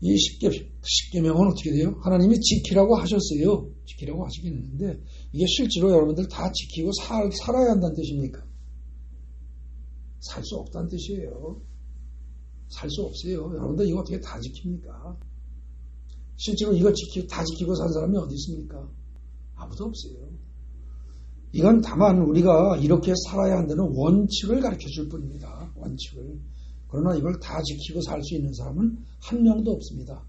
A: 이 10계명은 어떻게 돼요? 하나님이 지키라고 하셨어요. 지키라고 하시긴 했는데 이게 실제로 여러분들 다 지키고 살아야 한다는 뜻입니까? 살 수 없다는 뜻이에요. 살 수 없어요. 여러분들 이거 어떻게 다 지킵니까? 실제로 이거 다 지키고 산 사람이 어디 있습니까? 아무도 없어요. 이건 다만 우리가 이렇게 살아야 한다는 원칙을 가르쳐 줄 뿐입니다. 원칙을. 그러나 이걸 다 지키고 살 수 있는 사람은 한 명도 없습니다.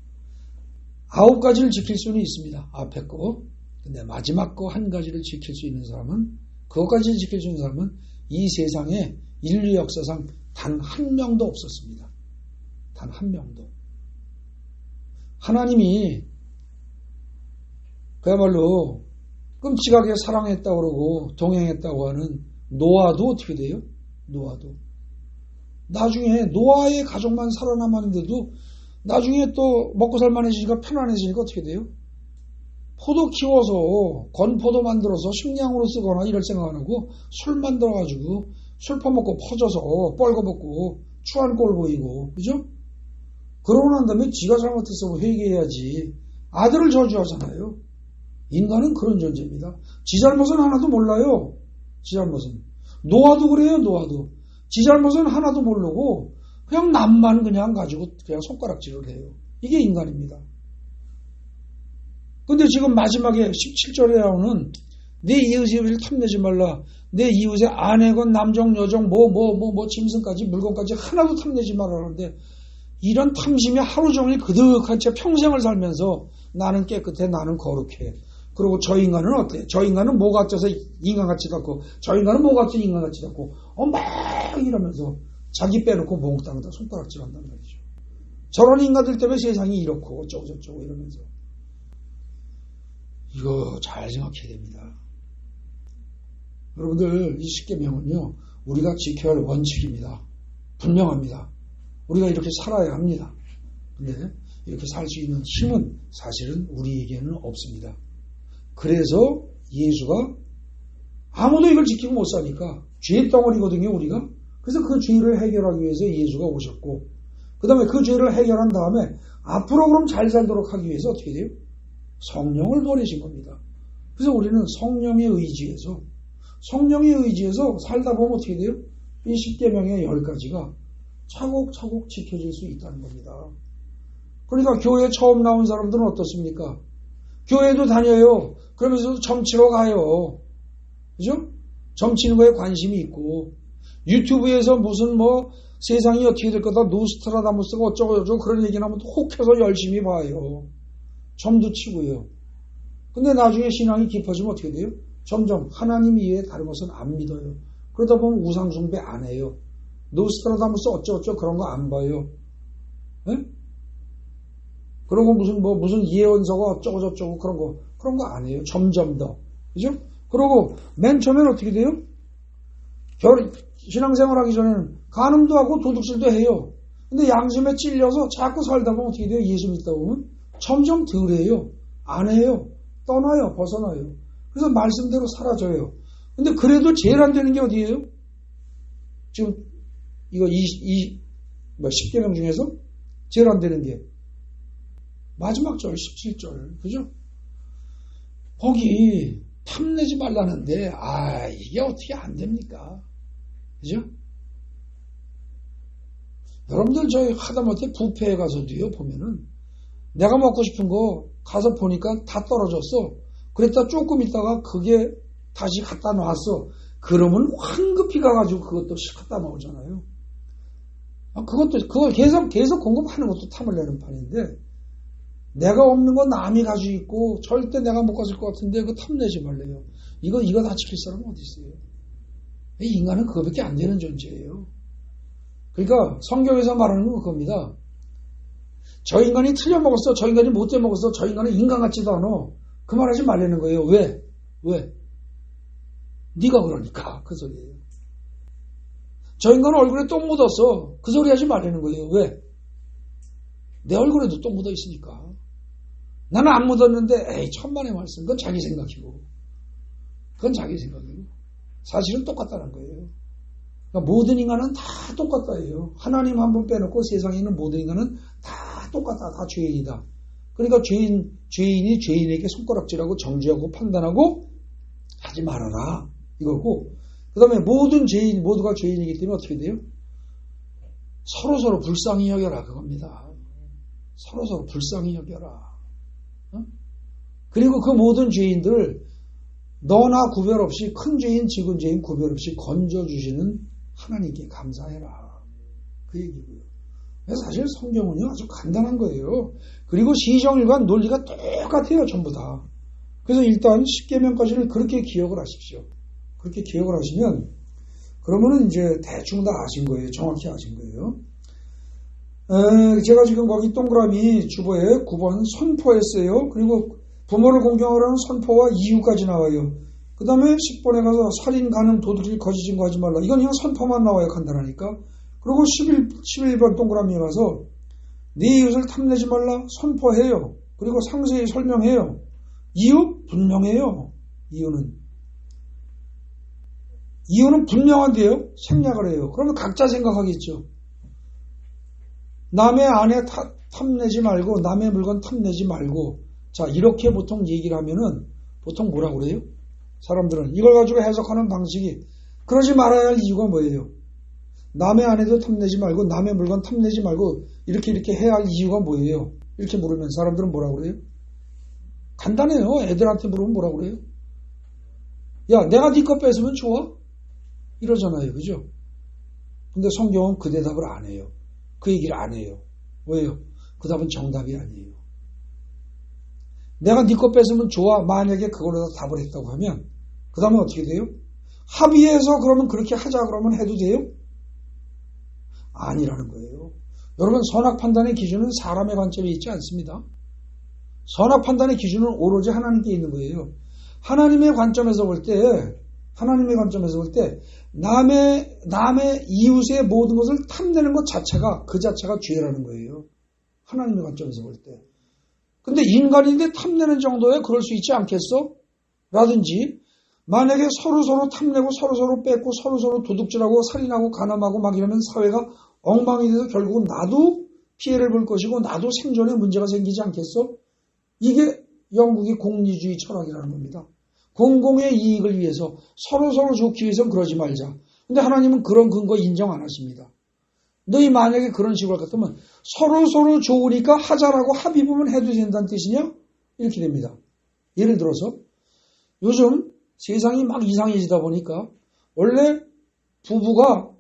A: 9가지를 지킬 수는 있습니다. 앞에 거. 근데 마지막 거 한 가지를 지킬 수 있는 사람은, 그것까지 지킬 수 있는 사람은 이 세상에 인류 역사상 단 한 명도 없었습니다. 단 한 명도. 하나님이 그야말로 끔찍하게 사랑했다고 그러고 동행했다고 하는 노아도 어떻게 돼요? 노아도. 나중에 노아의 가족만 살아남았는데도 나중에 또 먹고 살만해지니까 편안해지니까 어떻게 돼요? 포도 키워서 건포도 만들어서 식량으로 쓰거나 이럴 생각 안 하고 술 만들어가지고 술 퍼먹고 퍼져서 뻘거벗고 추한 꼴 보이고, 그죠? 그러고 난 다음에 지가 잘못했어 회개해야지 아들을 저주하잖아요. 인간은 그런 존재입니다. 지 잘못은 하나도 몰라요. 지 잘못은. 노아도 그래요. 노아도. 지 잘못은 하나도 모르고 그냥 남만 그냥 가지고 그냥 손가락질을 해요. 이게 인간입니다. 근데 지금 마지막에 17절에 나오는 내 이웃의 일을 탐내지 말라. 내 이웃의 아내건 남종 여종 짐승까지 물건까지 하나도 탐내지 말라는데 이런 탐심이 하루 종일 그득한 채 평생을 살면서 나는 깨끗해, 나는 거룩해. 그리고 저 인간은 어때? 저 인간은 뭐 같아서 인간같지도 않고 저 인간은 뭐 같아서 인간같지도 않고 막 이러면서 자기 빼놓고 몽땅 다 손가락질 한단 말이죠. 저런 인간들 때문에 세상이 이렇고 어쩌고 이러면서 이거 잘 생각해야 됩니다. 여러분들 이 10계명은요 우리가 지켜야 할 원칙입니다. 분명합니다. 우리가 이렇게 살아야 합니다. 근데 이렇게 살 수 있는 힘은 사실은 우리에게는 없습니다. 그래서 예수가 아무도 이걸 지키고 못 사니까 죄 덩어리거든요, 우리가. 그래서 그 죄를 해결하기 위해서 예수가 오셨고, 그 다음에 그 죄를 해결한 다음에 앞으로 그럼 잘 살도록 하기 위해서 어떻게 돼요? 성령을 보내신 겁니다. 그래서 우리는 성령의 의지에서 살다 보면 어떻게 돼요? 이 10계명의 10가지가 차곡차곡 지켜질 수 있다는 겁니다. 그러니까 교회 처음 나온 사람들은 어떻습니까? 교회도 다녀요. 그러면서 점치러 가요. 그죠? 점치는 거에 관심이 있고, 유튜브에서 무슨 세상이 어떻게 될 거다, 노스트라다무스가 어쩌고 그런 얘기 나면 혹해서 열심히 봐요. 점도 치고요. 근데 나중에 신앙이 깊어지면 어떻게 돼요? 점점 하나님 이외에 다른 것은 안 믿어요. 그러다 보면 우상숭배 안 해요. 노스트라다무스 어쩌고 그런 거 안 봐요. 네? 그리고 무슨 예언서가 어쩌고 그런 거 안 해요. 점점 더. 그죠? 그리고 맨 처음에는 어떻게 돼요? 신앙생활 하기 전에는 간음도 하고 도둑질도 해요. 근데 양심에 찔려서 자꾸 살다 보면 어떻게 돼요? 예수 믿다 보면 점점 덜 해요. 안 해요. 떠나요. 벗어나요. 그래서 말씀대로 사라져요. 근데 그래도 제일 안 되는 게 어디예요? 지금 이거 10계명 중에서 제일 안 되는 게 마지막 절 17절. 그죠? 거기 탐내지 말라는데 이게 어떻게 안 됩니까? 그죠? 여러분들 저희 하다못해 뷔페에 가서도요 보면은 내가 먹고 싶은 거 가서 보니까 다 떨어졌어. 그랬다 조금 있다가 그게 다시 갖다 놨어. 그러면 황급히 가가지고 그것도 갖다 놓으잖아요. 그걸 계속 공급하는 것도 탐을 내는 판인데 내가 없는 건 남이 가지고 있고 절대 내가 못 가질 것 같은데 그거 탐내지 말래요. 이거 다 지킬 사람은 어디 있어요? 인간은 그거밖에 안 되는 존재예요. 그러니까 성경에서 말하는 건 그겁니다. 저 인간이 틀려먹었어. 저 인간이 못돼 먹었어. 저 인간은 인간 같지도 않아. 그 말하지 말라는 거예요. 왜? 네가 그러니까 그 소리예요. 저 인간은 얼굴에 똥 묻었어. 그 소리 하지 말라는 거예요. 왜? 내 얼굴에도 똥 묻어 있으니까. 나는 안 묻었는데 에이 천만의 말씀. 그건 자기 생각이고. 사실은 똑같다는 거예요. 그러니까 모든 인간은 다 똑같다예요. 하나님 한 분 빼놓고 세상에 있는 모든 인간은 다 똑같다. 다 죄인이다. 그러니까 죄인이 죄인에게 손가락질하고 정죄하고 판단하고 하지 말아라. 이거고. 그 다음에 모두가 죄인이기 때문에 어떻게 돼요? 서로 불쌍히 여겨라. 그겁니다. 서로 불쌍히 여겨라. 그리고 그 모든 죄인들을 너나 구별 없이 큰 죄인, 작은 죄인 구별 없이 건져주시는 하나님께 감사해라. 그 얘기고요. 그래서 사실 성경은요 아주 간단한 거예요. 그리고 시정일관 논리가 똑같아요. 전부 다. 그래서 일단 10계명까지를 그렇게 기억을 하십시오. 그렇게 기억을 하시면 그러면은 이제 대충 다 아신 거예요. 정확히 아신 거예요. 제가 지금 거기 동그라미 주보에 9번 선포했어요. 그리고 부모를 공경하라는 선포와 이유까지 나와요. 그 다음에 10번에 가서 살인, 간음, 도둑질, 거짓 증거하지 말라. 이건 그냥 선포만 나와요. 간단하니까. 그리고 11번 동그라미에 가서 네 이웃을 탐내지 말라. 선포해요. 그리고 상세히 설명해요. 이유? 분명해요. 이유는 분명한데요. 생략을 해요. 그러면 각자 생각하겠죠. 남의 아내 탐내지 말고 남의 물건 탐내지 말고 자 이렇게 보통 얘기를 하면은 보통 뭐라고 그래요? 사람들은 이걸 가지고 해석하는 방식이 그러지 말아야 할 이유가 뭐예요? 남의 아내도 탐내지 말고 남의 물건 탐내지 말고 이렇게 해야 할 이유가 뭐예요? 이렇게 물으면 사람들은 뭐라고 그래요? 간단해요. 애들한테 물으면 뭐라고 그래요? 야 내가 네 거 뺏으면 좋아? 이러잖아요. 그죠? 근데 성경은 그 대답을 안 해요. 그 얘기를 안 해요. 왜요? 그 답은 정답이 아니에요. 내가 네 거 뺏으면 좋아. 만약에 그걸로 다 답을 했다고 하면 그 다음에 어떻게 돼요? 합의해서 그러면 그렇게 하자 그러면 해도 돼요? 아니라는 거예요. 여러분 선악 판단의 기준은 사람의 관점에 있지 않습니다. 선악 판단의 기준은 오로지 하나님께 있는 거예요. 하나님의 관점에서 볼 때 남의 이웃의 모든 것을 탐내는 것 자체가 그 자체가 죄라는 거예요. 하나님의 관점에서 볼 때. 근데 인간인데 탐내는 정도에 그럴 수 있지 않겠어? 라든지 만약에 서로 탐내고 서로 뺏고 서로 도둑질하고 살인하고 간음하고 막 이러면 사회가 엉망이 돼서 결국은 나도 피해를 볼 것이고 나도 생존에 문제가 생기지 않겠어? 이게 영국의 공리주의 철학이라는 겁니다. 공공의 이익을 위해서 서로 좋기 위해서는 그러지 말자. 근데 하나님은 그런 근거 인정 안 하십니다. 너희 만약에 그런 식으로 할 것 같으면 서로 좋으니까 하자라고 합의 보면 해도 된다는 뜻이냐? 이렇게 됩니다. 예를 들어서 요즘 세상이 막 이상해지다 보니까 원래 부부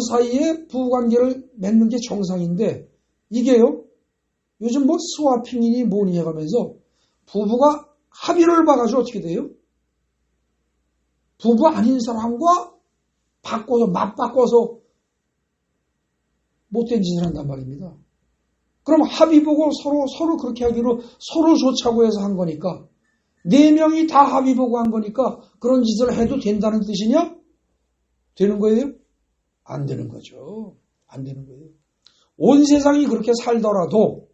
A: 사이에 부부관계를 맺는 게 정상인데 이게요 요즘 뭐 스와핑이니 뭐니 해가면서 부부가 합의를 봐가지고 어떻게 돼요? 부부 아닌 사람과 맞바꿔서 못된 짓을 한단 말입니다. 그럼 합의 보고 서로 그렇게 하기로 서로 좋자고 해서 한 거니까 4명이 다 합의 보고 한 거니까 그런 짓을 해도 된다는 뜻이냐? 되는 거예요? 안 되는 거죠. 안 되는 거예요. 온 세상이 그렇게 살더라도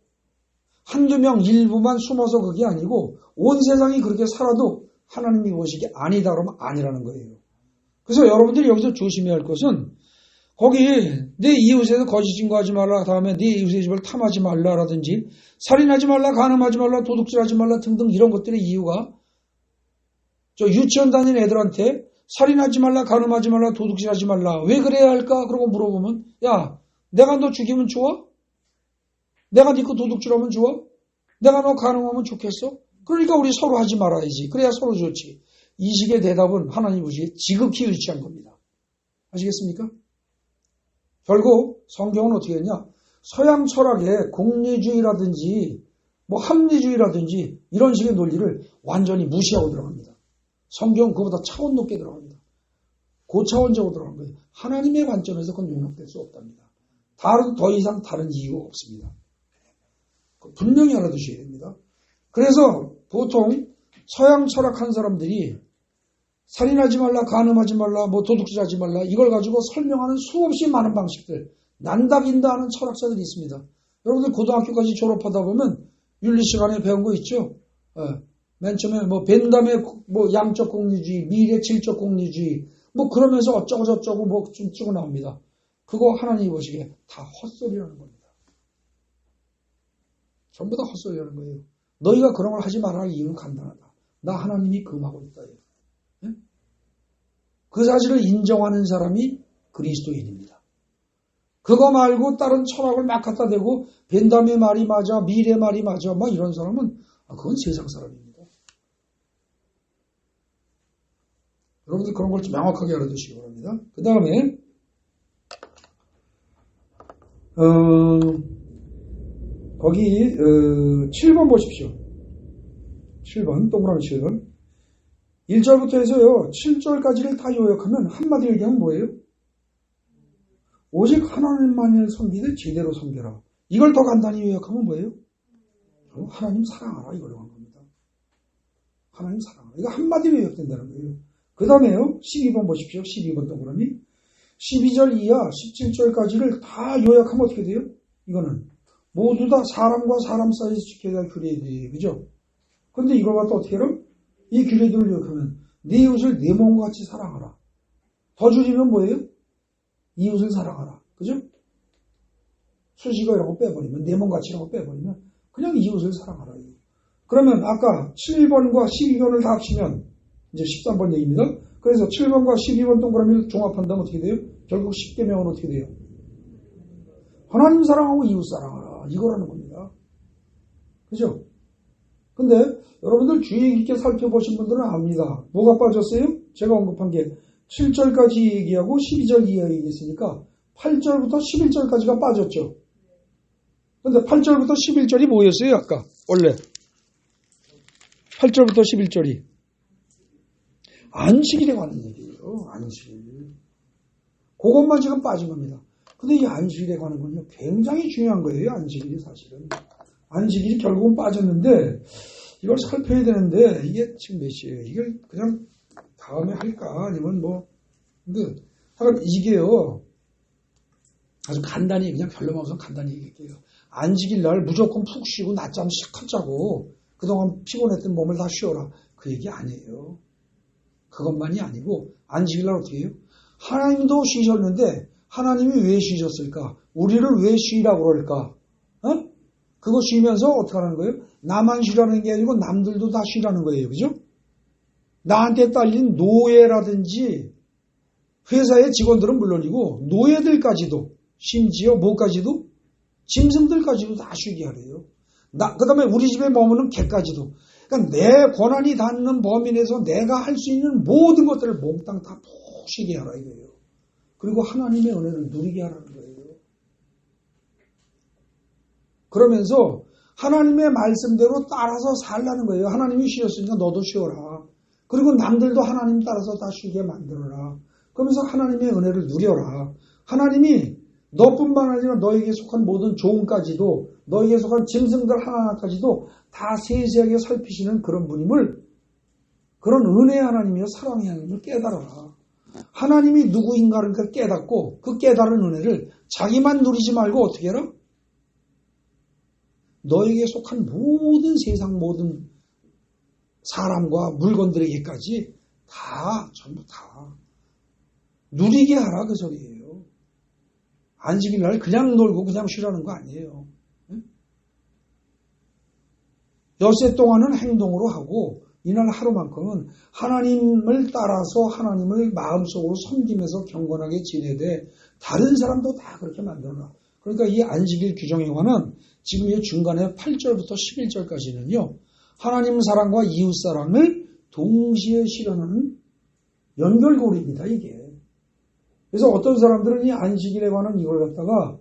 A: 한두 명 일부만 숨어서 그게 아니고 온 세상이 그렇게 살아도 하나님이 보시기에 아니다 그러면 아니라는 거예요. 그래서 여러분들이 여기서 조심해야 할 것은 거기 내 이웃에서 거짓 증거하지 말라 다음에 내 이웃의 집을 탐하지 말라라든지 살인하지 말라 간음하지 말라 도둑질하지 말라 등등 이런 것들의 이유가 저 유치원 다니는 애들한테 살인하지 말라 간음하지 말라 도둑질하지 말라 왜 그래야 할까? 그러고 물어보면 야 내가 너 죽이면 좋아? 내가 네 거 도둑질하면 좋아? 내가 너 간음하면 좋겠어? 그러니까 우리 서로 하지 말아야지. 그래야 서로 좋지. 이 식의 대답은 하나님 보시기에 지극히 유치한 겁니다. 아시겠습니까? 결국 성경은 어떻게 했냐? 서양 철학의 공리주의라든지 뭐 합리주의라든지 이런 식의 논리를 완전히 무시하고 들어갑니다. 성경은 그보다 차원 높게 들어갑니다. 고차원적으로 들어간 거예요. 하나님의 관점에서 그건 용납될 수 없답니다. 더 이상 다른 이유가 없습니다. 분명히 알아두셔야 됩니다. 그래서 보통 서양 철학한 사람들이 살인하지 말라, 간음하지 말라, 뭐 도둑질하지 말라 이걸 가지고 설명하는 수없이 많은 방식들, 난다긴다 하는 철학자들이 있습니다. 여러분들 고등학교까지 졸업하다 보면 윤리 시간에 배운 거 있죠? 맨 처음에 뭐 벤담의 뭐 양적 공리주의, 미래 질적 공리주의 뭐 그러면서 어쩌고 저쩌고 뭐 좀 찍어 나옵니다. 그거 하나님이 보시기에 다 헛소리라는 겁니다. 전부 다 헛소리라는 거예요. 너희가 그런 걸 하지 말아야 할 이유는 간단하다. 나 하나님이 금하고 있다. 예? 그 사실을 인정하는 사람이 그리스도인입니다. 그거 말고 다른 철학을 막 갖다 대고 벤담의 말이 맞아, 미래 말이 맞아 막 이런 사람은 그건 세상 사람입니다. 여러분들 그런 걸 좀 명확하게 알아두시기 바랍니다. 그 다음에 거기 7번 보십시오. 7번 동그라미 7번 1절부터 해서요 7절까지를 다 요약하면 한마디로 얘기하면 뭐예요? 오직 하나님만을 섬기되 제대로 섬겨라. 이걸 더 간단히 요약하면 뭐예요? 하나님 사랑하라 이걸로 한 겁니다. 하나님 사랑하라. 이거 한마디로 요약된다는 거예요. 그 다음에요 12번 보십시오. 12번 동그라미 12절 이하 17절까지를 다 요약하면 어떻게 돼요? 이거는 모두 다 사람과 사람 사이에서 지켜야 할 규례들이에요. 그죠? 근데 이걸 갖다 어떻게 해요? 이 규례들을 요약하면 네 이웃을 내 몸과 같이 사랑하라. 더 줄이면 뭐예요? 이웃을 사랑하라. 그죠? 수식어 이런 거 빼버리면 내 몸같이 이런 거 빼버리면 그냥 이웃을 사랑하라. 그러면 아까 7번과 12번을 다 합치면 이제 13번 얘기입니다. 그래서 7번과 12번 동그라미를 종합한다면 어떻게 돼요? 결국 10계명은 어떻게 돼요? 하나님 사랑하고 이웃 사랑하라. 이거라는 겁니다. 그죠? 근데 여러분들 주의 깊게 살펴보신 분들은 압니다. 뭐가 빠졌어요? 제가 언급한 게 7절까지 얘기하고 12절 이하 얘기했으니까 8절부터 11절까지가 빠졌죠. 근데 8절부터 11절이 뭐였어요? 아까 원래 8절부터 11절이 안식일에 관한 얘기예요. 안식일. 그것만 지금 빠진 겁니다. 근데 이 안식일에 관한 건요 굉장히 중요한 거예요. 안식일이 사실은. 안식일이 결국은 빠졌는데 이걸 살펴야 되는데 이게 지금 몇 시예요? 이걸 그냥 다음에 할까? 아니면 뭐 근데 하여간 이게요 아주 간단히 그냥 별로만 우선 간단히 얘기할게요. 안식일 날 무조건 푹 쉬고 낮잠 실컷 자고 그동안 피곤했던 몸을 다 쉬어라. 그 얘기 아니에요. 그것만이 아니고 안식일 날 어떻게 해요? 하나님도 쉬셨는데 하나님이 왜 쉬셨을까? 우리를 왜 쉬라고 그럴까? 그거 쉬면서 어떻게 하는 거예요? 나만 쉬라는 게 아니고 남들도 다 쉬라는 거예요. 그죠? 나한테 딸린 노예라든지 회사의 직원들은 물론이고 노예들까지도 심지어 뭐까지도 짐승들까지도 다 쉬게 하래요. 그 다음에 우리 집에 머무는 개까지도. 그러니까 내 권한이 닿는 범위 내에서 내가 할 수 있는 모든 것들을 몽땅 다 푹 쉬게 하라 이거예요. 그리고 하나님의 은혜를 누리게 하라는 거예요. 그러면서 하나님의 말씀대로 따라서 살라는 거예요. 하나님이 쉬었으니까 너도 쉬어라. 그리고 남들도 하나님 따라서 다 쉬게 만들어라. 그러면서 하나님의 은혜를 누려라. 하나님이 너뿐만 아니라 너에게 속한 모든 종까지도 너에게 속한 짐승들 하나하나까지도 다 세세하게 살피시는 그런 분임을 그런 은혜의 하나님이요 사랑의 하나님을 깨달아라. 하나님이 누구인가를 깨닫고 그 깨달은 은혜를 자기만 누리지 말고 어떻게 해라? 너에게 속한 모든 세상 모든 사람과 물건들에게까지 다 전부 다 누리게 하라 그 소리예요. 안식일 날 그냥 놀고 그냥 쉬라는 거 아니에요. 엿새 동안은 행동으로 하고 이날 하루만큼은 하나님을 따라서 하나님을 마음속으로 섬기면서 경건하게 지내되 다른 사람도 다 그렇게 만들어라. 그러니까 이 안식일 규정에 관한 지금 이 중간에 8절부터 11절까지는요. 하나님 사랑과 이웃 사랑을 동시에 실현하는 연결고리입니다. 이게. 그래서 어떤 사람들은 이 안식일에 관한 이걸 갖다가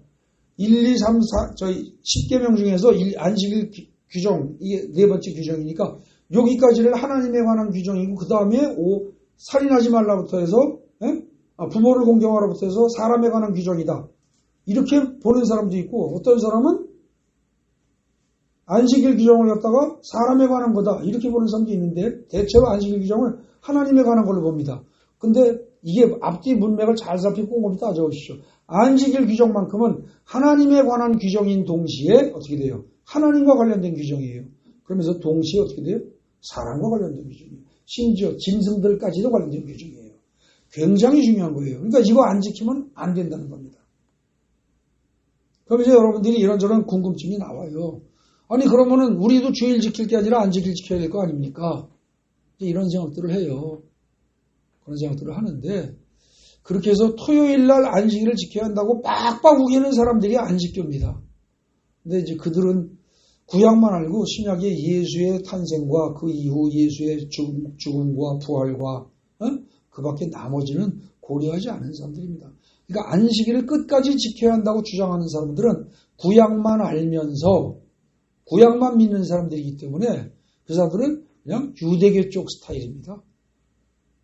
A: 1, 2, 3, 4, 저희 10계명 중에서 안식일 규정, 이게 네 번째 규정이니까 여기까지를 하나님에 관한 규정이고 그 다음에 살인하지 말라부터 해서 부모를 공경하라부터 해서 사람에 관한 규정이다. 이렇게 보는 사람도 있고 어떤 사람은 안식일 규정을 갖다가 사람에 관한 거다. 이렇게 보는 사람도 있는데 대체로 안식일 규정을 하나님에 관한 걸로 봅니다. 근데 이게 앞뒤 문맥을 잘 살피고 꼼꼼히 따져보십시오. 안식일 규정만큼은 하나님에 관한 규정인 동시에 어떻게 돼요? 하나님과 관련된 규정이에요. 그러면서 동시에 어떻게 돼요? 사람과 관련된 규정이에요. 심지어 짐승들까지도 관련된 규정이에요. 굉장히 중요한 거예요. 그러니까 이거 안 지키면 안 된다는 겁니다. 그럼 이제 여러분들이 이런저런 궁금증이 나와요. 아니 그러면은 우리도 주일 지킬 게 아니라 안식일 지켜야 될 거 아닙니까? 이런 생각들을 해요. 그런 생각들을 하는데 그렇게 해서 토요일 날 안식일을 지켜야 한다고 빡빡 우기는 사람들이 안식교입니다. 근데 이제 그들은 구약만 알고 신약의 예수의 탄생과 그 이후 예수의 죽음과 부활과 그 밖에 나머지는 고려하지 않은 사람들입니다. 그러니까 안식일을 끝까지 지켜야 한다고 주장하는 사람들은 구약만 알면서 구약만 믿는 사람들이기 때문에 그 사람들은 그냥 유대교 쪽 스타일입니다.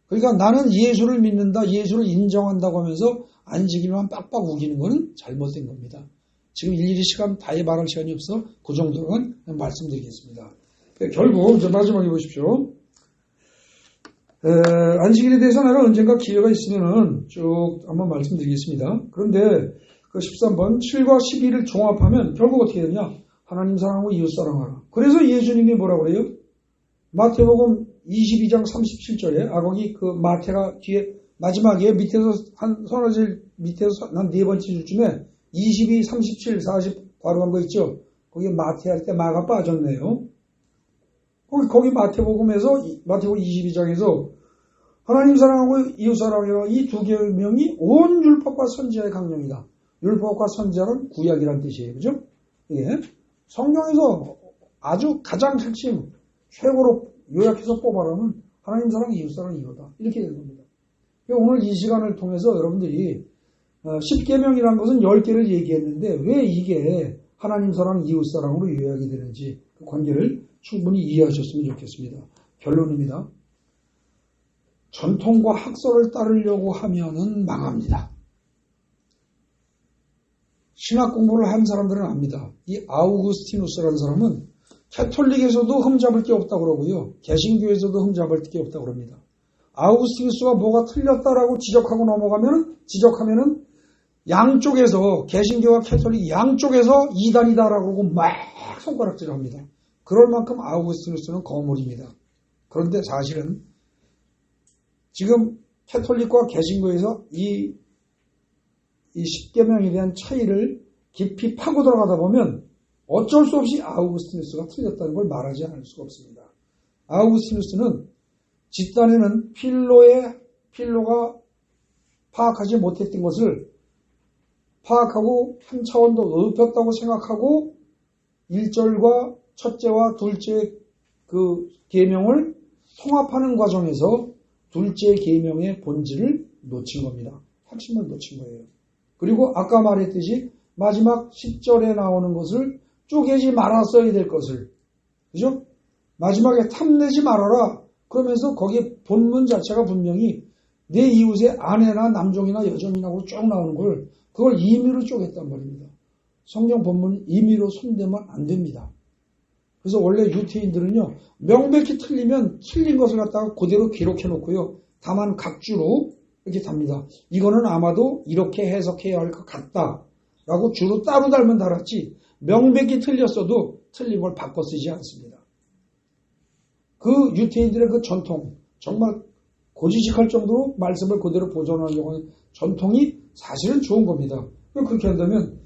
A: 그러니까 나는 예수를 믿는다, 예수를 인정한다고 하면서 안식일만 빡빡 우기는 것은 잘못된 겁니다. 지금 일일이 시간 다해 말할 시간이 없어 그 정도로만 말씀드리겠습니다. 결국 이제 마지막에 보십시오. 안식일에 대해서 나는 언젠가 기회가 있으면은 쭉 한번 말씀드리겠습니다. 그런데 그 13번 7과 12를 종합하면 결국 어떻게 되냐? 하나님 사랑하고 이웃 사랑하라. 그래서 예수님이 뭐라고 그래요? 마태복음 22장 37절에 거기 그 마태가 뒤에 마지막에 밑에서 한 서너 줄 밑에서 한 네 번째 줄쯤에 22, 37, 40 과로한 거 있죠? 거기 마태 할 때 마가 빠졌네요. 거기 마태복음에서 마태복음 22장에서 하나님 사랑하고 이웃 사랑하라 이 두 계명이 온 율법과 선지자의 강령이다. 율법과 선지자는 구약이란 뜻이에요. 그죠? 예. 성경에서 아주 가장 핵심 최고로 요약해서 뽑아라면 하나님 사랑, 이웃 사랑 이거다. 이렇게 되는 겁니다. 오늘 이 시간을 통해서 여러분들이 10계명이라는 것은 10개를 얘기했는데 왜 이게 하나님 사랑, 이웃 사랑으로 요약이 되는지 그 관계를 충분히 이해하셨으면 좋겠습니다. 결론입니다. 전통과 학설을 따르려고 하면은 망합니다. 신학 공부를 한 사람들은 압니다. 이 아우구스티누스라는 사람은 캐톨릭에서도 흠잡을 게 없다고 그러고요. 개신교에서도 흠잡을 게 없다고 그럽니다. 아우구스티누스가 뭐가 틀렸다라고 지적하면은 양쪽에서 개신교와 캐톨릭 양쪽에서 이단이다라고 그러고 막 손가락질을 합니다. 그럴 만큼 아우구스티누스는 거물입니다. 그런데 사실은 지금 캐톨릭과 개신교에서 이 10계명에 대한 차이를 깊이 파고 들어가다 보면 어쩔 수 없이 아우구스티누스가 틀렸다는 걸 말하지 않을 수가 없습니다. 아우구스티누스는 집단에는 필로가 파악하지 못했던 것을 파악하고 한 차원 더 높였다고 생각하고 1절과 첫째와 둘째 그 계명을 통합하는 과정에서 둘째 계명의 본질을 놓친 겁니다. 핵심을 놓친 거예요. 그리고 아까 말했듯이 마지막 10절에 나오는 것을 쪼개지 말았어야 될 것을, 그죠? 마지막에 탐내지 말아라. 그러면서 거기에 본문 자체가 분명히 내 이웃의 아내나 남종이나 여종이라고 쭉 나오는 걸 그걸 임의로 쪼갰단 말입니다. 성경 본문 임의로 손대면 안 됩니다. 그래서 원래 유태인들은요, 명백히 틀리면 틀린 것을 갖다가 그대로 기록해 놓고요, 다만 각주로 이렇게 답니다. 이거는 아마도 이렇게 해석해야 할 것 같다라고 주로 따로 달면 달았지 명백히 틀렸어도 틀린 걸 바꿔 쓰지 않습니다. 그 유태인들의 그 전통, 정말 고지식할 정도로 말씀을 그대로 보존하려고 하는 전통이 사실은 좋은 겁니다. 그렇게 한다면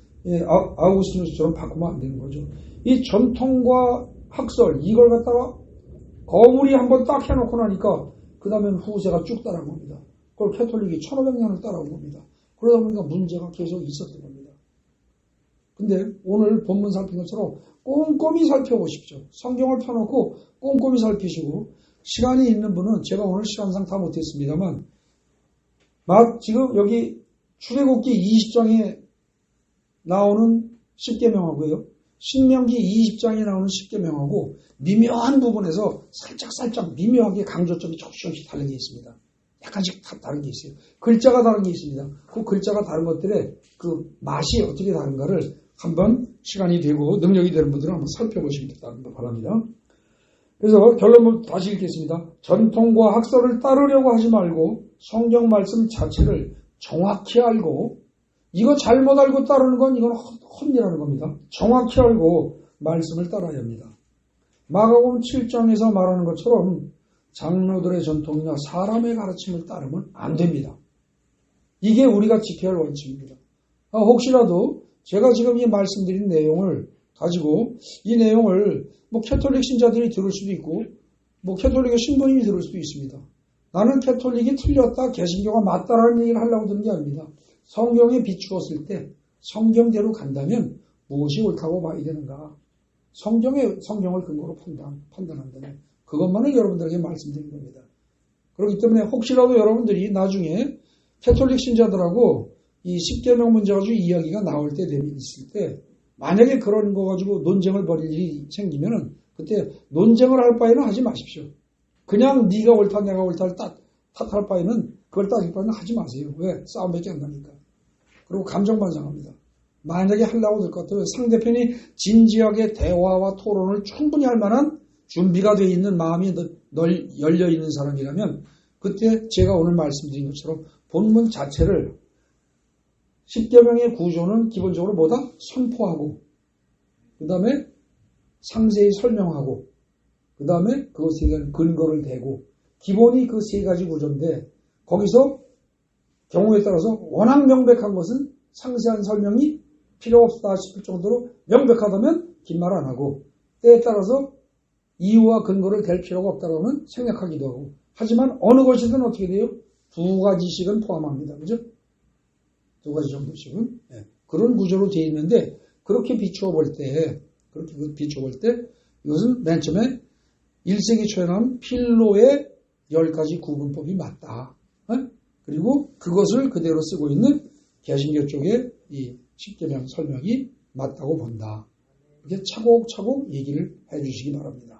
A: 아우구스티누스처럼 바꾸면 안 되는 거죠. 이 전통과 학설 이걸 갖다가 거물이 한번 딱 해놓고 나니까 그 다음엔 후세가 쭉 따라온 겁니다. 그걸 캐톨릭이 1500년을 따라온 겁니다. 그러다 보니까 문제가 계속 있었던 겁니다. 근데 오늘 본문 살핀 것처럼 꼼꼼히 살펴보십시오. 성경을 펴놓고 꼼꼼히 살피시고, 시간이 있는 분은 제가 오늘 시간상 다 못했습니다만 지금 여기 출애굽기 20장에 나오는 십계명하고요. 신명기 20장에 나오는 십계명하고 미묘한 부분에서 살짝 미묘하게 강조점이 조금씩 다른 게 있습니다. 약간씩 다른 게 있어요. 글자가 다른 게 있습니다. 그 글자가 다른 것들의 그 맛이 어떻게 다른가를 한번 시간이 되고 능력이 되는 분들은 한번 살펴보시기 바랍니다. 그래서 결론 다시 읽겠습니다. 전통과 학설을 따르려고 하지 말고 성경 말씀 자체를 정확히 알고, 이거 잘못 알고 따르는 건 이건 헛이라는 겁니다. 정확히 알고 말씀을 따라야 합니다. 마가복음 7장에서 말하는 것처럼 장로들의 전통이나 사람의 가르침을 따르면 안 됩니다. 이게 우리가 지켜야 할 원칙입니다. 혹시라도 제가 지금 이 말씀드린 내용을 가지고 이 내용을 캐톨릭 신자들이 들을 수도 있고 캐톨릭의 신부님이 들을 수도 있습니다. 나는 캐톨릭이 틀렸다, 개신교가 맞다라는 얘기를 하려고 드는 게 아닙니다. 성경에 비추었을 때 성경대로 간다면 무엇이 옳다고 봐야 되는가? 성경을 근거로 판단한다면 그것만을 여러분들에게 말씀드린 겁니다. 그렇기 때문에 혹시라도 여러분들이 나중에 캐톨릭 신자들하고 이 십계명 문제 가지고 이야기가 나올 때 있을 때 만약에 그런 거 가지고 논쟁을 벌일 일이 생기면은 그때 논쟁을 할 바에는 하지 마십시오. 그냥 네가 옳다 내가 옳다를 탓할 바에는 그걸 따질 바에는 하지 마세요. 왜? 싸움밖에 안 나니까. 그리고 감정 반성합니다. 만약에 하려고 될 것 같아요. 상대편이 진지하게 대화와 토론을 충분히 할 만한 준비가 되어 있는 마음이 열려 있는 사람이라면 그때 제가 오늘 말씀드린 것처럼 본문 자체를 십계명의 구조는 기본적으로 뭐다? 선포하고 그 다음에 상세히 설명하고 그 다음에 그것에 대한 근거를 대고 기본이 그 세 가지 구조인데 거기서 경우에 따라서 워낙 명백한 것은 상세한 설명이 필요 없다 싶을 정도로 명백하다면 긴 말 안 하고 때에 따라서 이유와 근거를 댈 필요가 없다면 생략하기도 하고 하지만 어느 것이든 어떻게 돼요? 두 가지씩은 포함합니다. 그죠? 두 가지 정도씩은. 네. 그런 구조로 되어 있는데 그렇게 비추어 볼 때 이것은 맨 처음에 1세기 초에 나온 필로의 10가지 구분법이 맞다. 네? 그리고 그것을 그대로 쓰고 있는 개신교 쪽의 이 십계명 설명이 맞다고 본다. 이렇게 차곡차곡 얘기를 해 주시기 바랍니다.